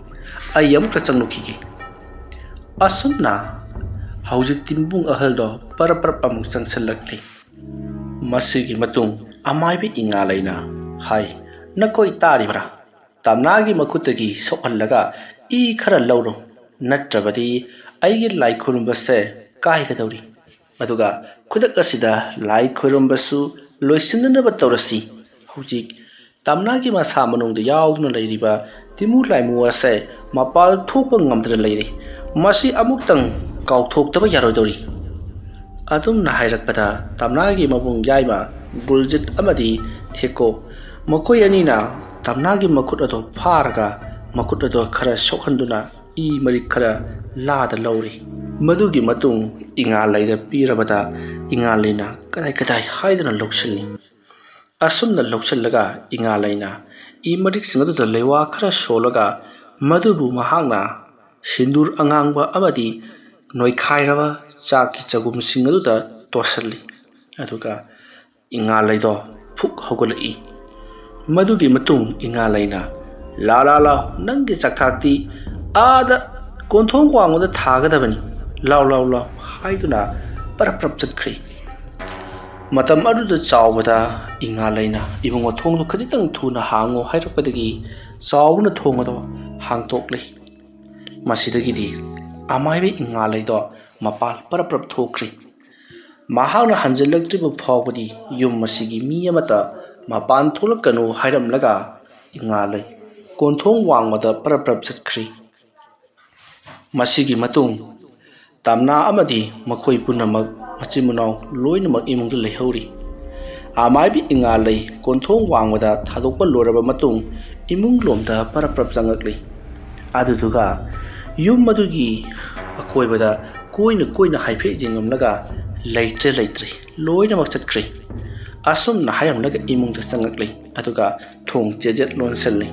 Speaker 1: ꯑꯩ ꯑꯃꯨꯛꯇ ꯆꯪꯂꯨꯈꯤꯒꯦ꯫ ꯑꯁꯨꯝꯅ ꯍꯧꯖꯤꯛꯇꯤ ꯃꯕꯨꯡ ꯑꯍꯜꯗꯣ ꯄꯔꯞ ꯑꯃꯨꯛ ꯆꯪꯁꯤꯜꯂꯛꯂꯤ꯫ ꯃꯁꯤꯒꯤ ꯃꯇꯨꯡ ꯑꯃꯥꯏꯕꯤ ꯏꯉꯥꯂꯩꯅ ꯍꯥꯏ, ꯅꯈꯣꯏ ꯇꯥꯔꯤꯕ꯭ꯔꯥ? ꯇꯝꯅꯥꯒꯤ ꯃꯈꯨꯠꯇꯒꯤ ꯁꯣꯛꯍꯜꯂꯒ ꯏ ꯈꯔ ꯂꯧꯔꯣ, ꯅꯠꯇ꯭ꯔꯕꯗꯤ ꯑꯩꯒꯤ ꯂꯥꯏ ꯈꯨꯔꯨꯝꯕꯁꯦ ꯀꯥꯏꯒꯗꯧꯔꯤ, ꯑꯗꯨꯒ ꯈꯨꯗꯛ ꯑꯁꯤꯗ ꯂꯥꯏ ꯈꯨꯔꯨꯝꯕꯁꯨ ꯂꯣꯏꯁꯤꯟꯅꯅꯕ ꯇꯧꯔꯁꯤ꯫ ꯍꯧꯖꯤꯛ ꯇꯝꯅꯥꯒꯤ ꯃꯁꯥ ꯃꯅꯨꯡꯗ ꯌꯥꯎꯗꯨꯅ ꯂꯩꯔꯤꯕ ꯇꯤꯃꯨ ꯂꯥꯏꯃꯨ ꯑꯁꯦ ꯃꯄꯥꯜ ꯊꯣꯛꯄ ꯉꯝꯗꯅ ꯂꯩꯔꯤ, ꯃꯁꯤ ꯑꯃꯨꯛꯇꯪ ꯀꯥꯎꯊꯣꯛꯇꯕ ꯌꯥꯔꯣꯏꯗꯧꯔꯤ꯫ ꯑꯗꯨꯝꯅ ꯍꯥꯏꯔꯛꯄꯗ ꯇꯝꯅꯥꯒꯤ ꯃꯕꯨꯡ ꯌꯥꯏꯃ ꯒꯨꯜꯖꯤꯠ ꯑꯃꯗꯤ ꯊꯦꯛꯀꯣ, ꯃꯈꯣꯏ ꯑꯅꯤꯅ ꯇꯝꯅꯥꯒꯤ ꯃꯈꯨꯠ ꯑꯗꯣ ꯐꯥꯔꯒ ꯃꯈꯨꯠ ꯑꯗꯣ ꯈꯔ ꯁꯣꯛꯍꯟꯗꯨꯅ ꯏ ꯃꯔꯤꯛ ꯈꯔ ꯂꯥꯗ ꯂꯧꯔꯤ꯫ ꯃꯗꯨꯒꯤ ꯃꯇꯨꯡ ꯏꯉꯥꯂꯩꯗ ꯄꯤꯔꯕꯗ ꯏꯉꯥꯂꯩꯅ ꯀꯗꯥꯏ ꯍꯥꯏꯗꯨꯅ ꯂꯧꯁꯤꯜꯂꯤ꯫ ꯑꯁꯨꯝꯅ ꯂꯧꯁꯤꯜꯂꯒ ꯏꯉꯥꯂꯩꯅ ꯏ ꯃꯔꯤꯛꯁꯤꯡ ꯑꯗꯨꯗ ꯂꯩꯋꯥ ꯈꯔ ꯁꯣꯜꯂꯒ ꯃꯗꯨꯕꯨ ꯃꯍꯥꯛꯅ ꯁꯤꯟꯗꯨꯔ ꯑꯉꯥꯡꯕ ꯑꯃꯗꯤ ꯅꯣꯏꯈꯥꯏꯔꯕ ꯆꯥꯛꯀꯤ ꯆꯒꯨꯝꯁꯤꯡ ꯑꯗꯨꯗ ꯇꯣꯠꯁꯤꯜꯂꯤ ꯑꯗꯨꯒ ꯏꯉꯥꯂꯩꯗꯣ ꯐꯨꯛ ꯍꯧꯒꯠꯂꯛꯏ꯫ ꯃꯗꯨꯒꯤ ꯃꯇꯨꯡ ꯏꯉꯥꯂꯩꯅ ꯂꯥꯎ ꯅꯪꯒꯤ ꯆꯥꯛꯊꯥꯛꯇꯤ ꯑꯥꯗ ꯀꯣꯟꯊꯣꯡ ꯋꯥꯡꯃꯗ ꯊꯥꯒꯗꯕꯅꯤ ꯂꯥꯎ ꯍꯥꯏꯗꯨꯅ ꯄꯔꯞ ꯆꯠꯈ꯭ꯔꯦ꯫ ꯃꯇꯝ ꯑꯗꯨꯗ ꯆꯥꯎꯕꯗ ꯏꯉꯥꯂꯩꯅ ꯏꯕꯨꯡꯉꯣ ꯊꯣꯡꯗꯣ ꯈꯖꯤꯛꯇꯪ ꯊꯨꯅ ꯍꯥꯡꯉꯣ ꯍꯥꯏꯔꯛꯄꯗꯒꯤ ꯆꯥꯎꯕꯅ ꯊꯣꯡ ꯑꯗꯣ ꯍꯥꯡꯇꯣꯛꯂꯦ꯫ ꯃꯁꯤꯗꯒꯤꯗꯤ ꯑꯃꯥꯏꯕ ꯏꯉꯥꯂꯩꯗꯣ ꯃꯄꯥꯟ ꯄꯔꯞ ꯊꯣꯛꯈ꯭ꯔꯦ꯫ ꯃꯍꯥꯛꯅ ꯍꯟꯖꯤꯜꯂꯛꯇ꯭ꯔꯤꯕ ꯐꯥꯎꯕꯗꯤ ꯌꯨꯝ ꯑꯁꯤꯒꯤ ꯃꯤ ꯑꯃꯠꯇ ꯃꯄꯥꯟ ꯊꯣꯛꯂꯛꯀꯅꯨ ꯍꯥꯏꯔꯝꯂꯒ ꯏꯉꯥꯂꯩ ꯀꯣꯟꯊꯣꯡ ꯋꯥꯡꯃꯗ ꯄꯔꯞ ꯆꯠꯈ꯭ꯔꯦ꯫ ꯃꯁꯤꯒꯤ ꯃꯇꯨꯡ ꯇꯝꯅꯥ ꯑꯃꯗꯤ ꯃꯈꯣꯏ ꯄꯨꯝꯅꯃꯛ ꯃꯆꯤꯟ ꯃꯅꯥꯎ ꯂꯣꯏꯅꯃꯛ ꯏꯃꯨꯡꯗ ꯂꯩꯍꯧꯔꯤ꯫ ꯑꯃꯥꯏꯕꯤ ꯏꯉꯥꯂꯩ ꯀꯣꯟꯊꯣꯡ ꯋꯥꯡꯃꯗ ꯊꯥꯗꯣꯛꯄ ꯂꯣꯏꯔꯕ ꯃꯇꯨꯡ ꯏꯃꯨꯡ ꯂꯣꯝꯗ ꯄꯔꯞ ꯆꯪꯉꯛꯂꯤ꯫ ꯑꯗꯨꯗꯨꯒ ꯌꯨꯝ ꯑꯗꯨꯒꯤ ꯑꯀꯣꯏꯕꯗ ꯀꯣꯏꯅ ꯍꯥꯏꯐꯦꯠ ꯌꯦꯡꯉꯝꯂꯒ ꯂꯩꯇ꯭ꯔꯦ ꯂꯣꯏꯅꯃꯛ ꯆꯠꯈ꯭ꯔꯦ꯫ ꯑꯁꯨꯝꯅ ꯍꯥꯏꯔꯝꯂꯒ ꯏꯃꯨꯡꯗ ꯆꯪꯉꯛꯂꯤ ꯑꯗꯨꯒ ꯊꯣꯡ ꯆꯦꯖꯦꯠ ꯂꯣꯟꯁꯤꯜꯂꯤ꯫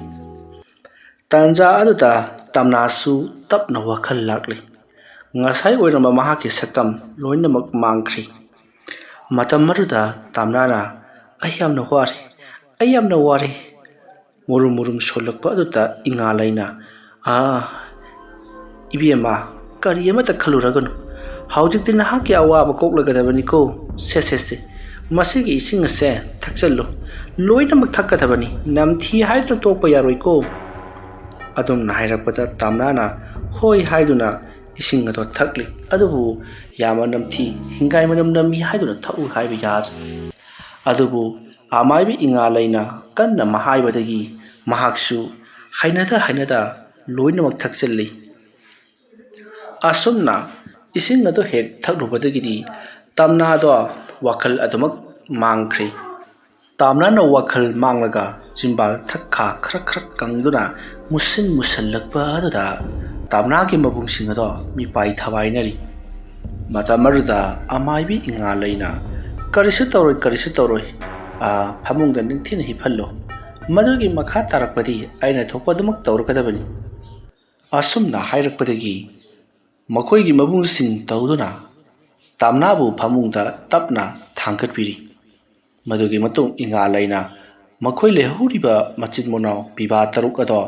Speaker 1: ꯇꯥꯟꯖꯥ ꯑꯗꯨꯗ ꯇꯝꯅꯥꯁꯨ ꯇꯞꯅ ꯋꯥꯈꯜ ꯂꯥꯛꯂꯤ꯫ ꯉꯁꯥꯏ ꯑꯣꯏꯔꯝꯕ ꯃꯍꯥꯛꯀꯤ ꯁꯛꯇꯝ ꯂꯣꯏꯅꯃꯛ ꯃꯥꯡꯈ꯭ꯔꯦ꯫ ꯃꯇꯝ ꯑꯗꯨꯗ ꯇꯝꯅꯥꯅ ꯑꯩ ꯌꯥꯝꯅ ꯋꯥꯔꯦ ꯃꯨꯔꯨꯝ ꯁꯣꯜꯂꯛꯄ ꯑꯗꯨꯗ ꯏꯉꯥꯂꯩꯅ ꯏꯕꯦꯝꯃ ꯀꯔꯤ ꯑꯃꯠꯇ ꯈꯜꯂꯨꯔꯒꯅꯨ ꯍꯧꯖꯤꯛꯇꯤ ꯅꯍꯥꯛꯀꯤ ꯑꯋꯥꯕ ꯀꯣꯛꯂꯒꯗꯕꯅꯤꯀꯣ ꯁꯦ ꯃꯁꯤꯒꯤ ꯏꯁꯤꯡ ꯑꯁꯦ ꯊꯛꯆꯜꯂꯨ ꯂꯣꯏꯅꯃꯛ ꯊꯛꯀꯗꯕꯅꯤ ꯅꯝꯊꯤ ꯍꯥꯏꯗꯨꯅ ꯇꯣꯛꯄ ꯌꯥꯔꯣꯏꯀꯣ꯫ ꯑꯗꯨꯝꯅ ꯍꯥꯏꯔꯛꯄꯗ ꯇꯝꯅꯥꯅ ꯍꯣꯏ ꯍꯥꯏꯗꯨꯅ ꯏꯁꯤꯡ ꯑꯗꯣ ꯊꯛꯂꯤ ꯑꯗꯨꯕꯨ ꯌꯥꯝꯅ ꯅꯝꯊꯤ ꯍꯤꯡꯒꯥꯏ ꯃꯅꯝ ꯅꯝꯃꯤ ꯍꯥꯏꯗꯨꯅ ꯊꯛꯎ ꯍꯥꯏꯕ ꯌꯥꯗ꯭ꯔꯦ꯫ ꯑꯗꯨꯕꯨ ꯑꯃꯥꯏꯕꯤ ꯏꯉꯥꯂꯩꯅ ꯀꯟꯅ ꯍꯥꯏꯕꯗꯒꯤ ꯃꯍꯥꯛꯁꯨ ꯍꯩꯅꯗ ꯂꯣꯏꯅꯃꯛ ꯊꯛꯆꯜꯂꯤ꯫ ꯑꯁꯨꯝꯅ ꯏꯁꯤꯡ ꯑꯗꯨ ꯍꯦꯛ ꯊꯛꯂꯨꯕꯗꯒꯤꯗꯤ ꯇꯝꯅꯥꯗꯣ ꯋꯥꯈꯜ ꯑꯗꯨꯃꯛ ꯃꯥꯡꯈ꯭ꯔꯦ꯫ ꯇꯝꯅꯥꯅ ꯋꯥꯈꯜ ꯃꯥꯡꯂꯒ ꯆꯤꯝꯕꯥꯜ ꯊꯛꯈꯥ ꯈꯔ ꯀꯪꯗꯨꯅ ꯃꯨꯁꯜꯂꯛꯄ ꯑꯗꯨꯗ ꯇꯝꯅꯥꯒꯤ ꯃꯕꯨꯡꯁꯤꯡ ꯑꯗꯣ ꯃꯤꯄꯥꯏ ꯊꯕꯥꯏꯅꯔꯤ꯫ ꯃꯇꯝ ꯑꯗꯨꯗ ꯑꯃꯥꯏꯕꯤ ꯏꯉꯥꯂꯩꯅ ꯀꯔꯤꯁꯨ ꯇꯧꯔꯣꯏ ꯐꯃꯨꯡꯗ ꯅꯤꯡꯊꯤꯅ ꯍꯤꯞꯍꯜꯂꯣ ꯃꯗꯨꯒꯤ ꯃꯈꯥ ꯇꯥꯔꯛꯄꯗꯤ ꯑꯩꯅ ꯊꯣꯛꯄ ꯑꯗꯨꯃꯛ ꯇꯧꯔꯛꯀꯗꯕꯅꯤ꯫ ꯑꯁꯨꯝꯅ ꯍꯥꯏꯔꯛꯄꯗꯒꯤ ꯃꯈꯣꯏꯒꯤ ꯃꯕꯨꯡꯁꯤꯡ ꯇꯧꯗꯨꯅ ꯇꯝꯅꯥꯕꯨ ꯐꯃꯨꯡꯗ ꯇꯞꯅ ꯊꯥꯡꯒꯠꯄꯤꯔꯤ꯫ ꯃꯗꯨꯒꯤ ꯃꯇꯨꯡ ꯏꯉꯥꯂꯩꯅ ꯃꯈꯣꯏ ꯂꯩꯍꯧꯔꯤꯕ ꯃꯆꯤꯟ ꯃꯅꯥꯎ ꯄꯤꯕꯥ 6 ꯑꯗꯣ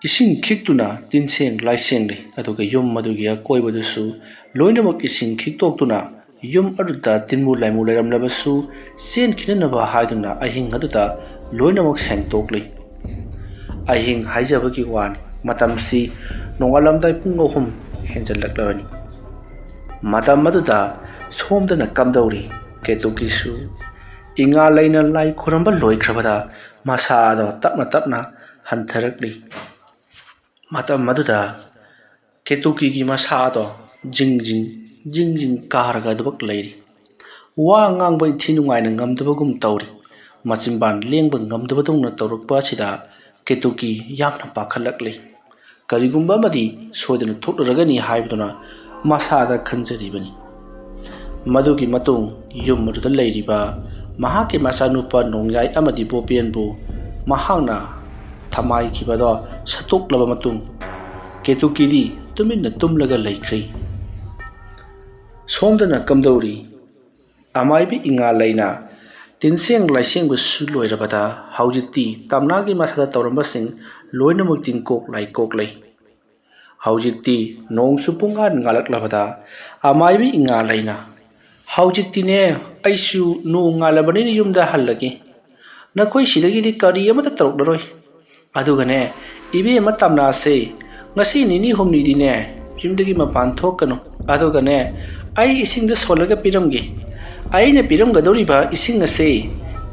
Speaker 1: ꯏꯁꯤꯡ ꯈꯤꯛꯇꯨꯅ ꯇꯤꯟꯁꯦꯡ ꯂꯥꯏꯁꯦꯡꯂꯤ ꯑꯗꯨꯒ ꯌꯨꯝ ꯑꯗꯨꯒꯤ ꯑꯀꯣꯏꯕꯗꯨꯁꯨ ꯂꯣꯏꯅꯃꯛ ꯏꯁꯤꯡ ꯈꯤꯛꯇꯣꯛꯇꯨꯅ ꯌꯨꯝ ꯑꯗꯨꯗ ꯇꯤꯟꯃꯨ ꯂꯥꯏꯃꯨ ꯂꯩꯔꯝꯂꯕꯁꯨ ꯆꯦꯟꯈꯤꯅꯅꯕ ꯍꯥꯏꯗꯨꯅ ꯑꯍꯤꯡ ꯑꯗꯨꯗ ꯂꯣꯏꯅꯃꯛ ꯁꯦꯡꯇꯣꯛꯂꯤ꯫ ꯑꯍꯤꯡ ꯍꯥꯏꯖꯕꯒꯤ ꯋꯥꯅꯤ ꯃꯇꯝꯁꯤ ꯅꯣꯡꯉꯥꯜꯂꯝꯗꯥꯏ ꯄꯨꯡ 3 ꯍꯦꯟꯖꯜꯂꯛꯂꯕꯅꯤ꯫ ꯃꯇꯝ ꯑꯗꯨꯗ ꯁꯣꯝꯗꯅ ꯀꯝꯗꯧꯔꯤ ꯀꯦꯇꯨꯀꯤꯁꯨ ꯏꯉꯥꯂꯩꯅ ꯂꯥꯏ ꯈꯨꯔꯝꯕ ꯂꯣꯏꯈ꯭ꯔꯕꯗ ꯃꯁꯥꯗꯣ ꯇꯞꯅ ꯍꯟꯊꯔꯛꯂꯤ꯫ ꯃꯇꯝ ꯑꯗꯨꯗ ꯀꯦꯇꯨꯀꯤꯒꯤ ꯃꯁꯥꯗꯣ ꯖꯤꯡ ꯀꯥꯔꯒ ꯑꯗꯨꯃꯛ ꯂꯩꯔꯤ꯫ ꯋꯥ ꯉꯥꯡꯕ ꯏꯊꯤ ꯅꯨꯡꯉꯥꯏꯅ ꯉꯝꯗꯕꯒꯨꯝ ꯇꯧꯔꯤ꯫ ꯃꯆꯤꯟꯕꯥꯟ ꯂꯦꯡꯕ ꯉꯝꯗꯕꯗꯧꯅ ꯇꯧꯔꯛꯄ ꯑꯁꯤꯗ ꯀꯦꯇꯨꯀꯤ ꯌꯥꯝꯅ ꯄꯥꯈꯠꯂꯛꯂꯤ꯫ ꯀꯔꯤꯒꯨꯝꯕ ꯑꯃꯗꯤ ꯁꯣꯏꯗꯅ ꯊꯣꯛꯂꯔꯒꯅꯤ ꯍꯥꯏꯕꯗꯨꯅ ꯃꯁꯥꯗ ꯈꯟꯖꯔꯤꯕꯅꯤ꯫ ꯃꯗꯨꯒꯤ ꯃꯇꯨꯡ ꯌꯨꯝ ꯑꯗꯨꯗ ꯂꯩꯔꯤꯕ ꯃꯍꯥꯛꯀꯤ ꯃꯆꯥꯅꯨꯄꯥ ꯅꯣꯡꯌꯥꯏ ꯑꯃꯗꯤ ꯕꯣꯄꯦꯟꯕꯨ ꯃꯍꯥꯛꯅ ꯊꯃꯥꯏꯈꯤꯕꯗꯣ ꯁꯠꯇꯣꯛꯂꯕ ꯃꯇꯨꯡ ꯀꯦꯇꯨꯀꯤꯗꯤ ꯇꯨꯃꯤꯟꯅ ꯇꯨꯝꯂꯒ ꯂꯩꯈ꯭ꯔꯦ꯫ ꯁꯣꯝꯗꯅ ꯀꯝꯗꯧꯔꯤ ꯑꯃꯥꯏꯕꯤ ꯏꯉꯥꯂꯩꯅ ꯇꯤꯟꯁꯦꯡ ꯂꯥꯏꯁꯦꯡꯕꯁꯨ ꯂꯣꯏꯔꯕꯗ ꯍꯧꯖꯤꯛꯇꯤ ꯇꯝꯅꯥꯒꯤ ꯃꯁꯥꯗ ꯇꯧꯔꯝꯕꯁꯤꯡ ꯂꯣꯏꯅꯃꯛ ꯇꯤꯡꯀꯣꯛ ꯂꯥꯏꯀꯣꯛꯂꯩ꯫ ꯍꯧꯖꯤꯛꯇꯤ ꯅꯣꯡꯁꯨ ꯄꯨꯡꯉꯥꯟ ꯉꯥꯜꯂꯛꯂꯕꯗ ꯑꯃꯥꯏꯕꯤ ꯏꯉꯥꯂꯩꯅ ꯍꯧꯖꯤꯛꯇꯤꯅꯦ ꯑꯩꯁꯨ ꯅꯣꯡ ꯉꯥꯜꯂꯕꯅꯤꯅ ꯌꯨꯝꯗ ꯍꯜꯂꯒꯦ ꯅꯈꯣꯏ ꯁꯤꯗꯒꯤꯗꯤ ꯀꯔꯤ ꯑꯃꯠꯇ ꯇꯧꯔꯛꯂꯔꯣꯏ ꯑꯗꯨꯒꯅꯦ ꯏꯕꯦꯝꯃ ꯇꯝꯅꯥꯁꯦ ꯉꯁꯤ ꯅꯤꯅꯤ ꯍꯨꯝꯅꯤꯗꯤꯅꯦ ꯌꯨꯝꯗꯒꯤ ꯃꯄꯥꯟ ꯊꯣꯛꯀꯅꯨ ꯑꯗꯨꯒꯅꯦ ꯑꯩ ꯏꯁꯤꯡꯗ ꯁꯣꯜꯂꯒ ꯄꯤꯔꯝꯒꯦ ꯑꯩꯅ ꯄꯤꯔꯝꯒꯗꯧꯔꯤꯕ ꯏꯁꯤꯡ ꯑꯁꯦ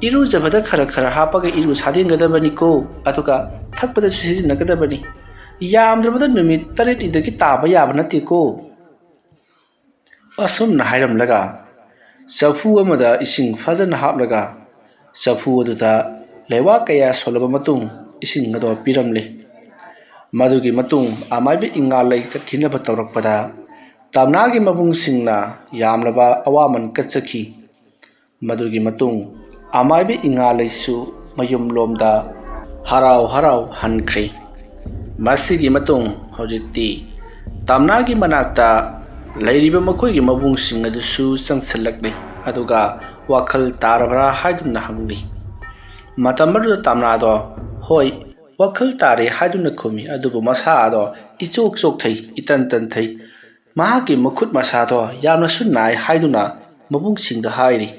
Speaker 1: ꯏꯔꯨꯖꯕꯗ ꯈꯔ ꯍꯥꯞꯄꯒ ꯏꯔꯨ ꯁꯥꯗꯦꯡꯒꯗꯕꯅꯤꯀꯣ ꯑꯗꯨꯒ ꯊꯛꯄꯗꯁꯨ ꯁꯤꯖꯤꯟꯅꯒꯗꯕꯅꯤ ꯌꯥꯝꯗ꯭ꯔꯕꯗ ꯅꯨꯃꯤꯠ 7ꯗꯒꯤ ꯇꯥꯕ ꯌꯥꯕ ꯅꯠꯇꯦꯀꯣ꯫ ꯑꯁꯨꯝꯅ ꯍꯥꯏꯔꯝꯂꯒ ꯆꯐꯨ ꯑꯃꯗ ꯏꯁꯤꯡ ꯐꯖꯅ ꯍꯥꯞꯂꯒ ꯆꯐꯨ ꯑꯗꯨꯗ ꯂꯩꯋꯥ ꯀꯌꯥ ꯁꯣꯜꯂꯕ ꯃꯇꯨꯡ ꯏꯁꯤꯡ ꯑꯗꯣ ꯄꯤꯔꯝꯂꯤ꯫ ꯃꯗꯨꯒꯤ ꯃꯇꯨꯡ ꯑꯃꯥꯏꯕꯤ ꯏꯉꯥꯂꯩ ꯆꯠꯈꯤꯅꯕ ꯇꯧꯔꯛꯄꯗ ꯇꯝꯅꯥꯒꯤ ꯃꯕꯨꯡꯁꯤꯡꯅ ꯌꯥꯝꯂꯕ ꯑꯋꯥꯃꯟ ꯀꯠꯆꯈꯤ꯫ ꯃꯗꯨꯒꯤ ꯃꯇꯨꯡ ꯑꯃꯥꯏꯕꯤ ꯏꯉꯥꯂꯩꯁꯨ ꯃꯌꯨꯝꯂꯣꯝꯗ ꯍꯔꯥꯎ ꯍꯟꯈ꯭ꯔꯦ꯫ ꯃꯁꯤꯒꯤ ꯃꯇꯨꯡ ꯍꯧꯖꯤꯛꯇꯤ ꯇꯝꯅꯥꯒꯤ ꯃꯅꯥꯛꯇ ꯂꯩꯔꯤꯕ ꯃꯈꯣꯏꯒꯤ ꯃꯕꯨꯡꯁꯤꯡ ꯑꯗꯨꯁꯨ ꯆꯪꯁꯤꯜꯂꯛꯂꯤ ꯑꯗꯨꯒ ꯋꯥꯈꯜ ꯇꯥꯔꯕ꯭ꯔꯥ ꯍꯥꯏꯗꯨꯅ ꯍꯪꯂꯤ꯫ ꯃꯇꯝ ꯑꯗꯨꯗ ꯇꯝꯅꯥꯗꯣ ꯍꯣꯏ ꯋꯥꯈꯜ ꯇꯥꯔꯦ ꯍꯥꯏꯗꯨꯅ ꯈꯨꯝꯃꯤ, ꯑꯗꯨꯕꯨ ꯃꯁꯥ ꯑꯗꯣ ꯏꯆꯣꯛ ꯆꯣꯛꯊꯩ, ꯏꯇꯟ ꯇꯟꯊꯩ, ꯃꯍꯥꯛꯀꯤ ꯃꯈꯨꯠ ꯃꯁꯥꯗꯣ ꯌꯥꯝꯅꯁꯨ ꯅꯥꯏ ꯍꯥꯏꯗꯨꯅ ꯃꯕꯨꯡꯁꯤꯡꯗ ꯍꯥꯏꯔꯤ꯫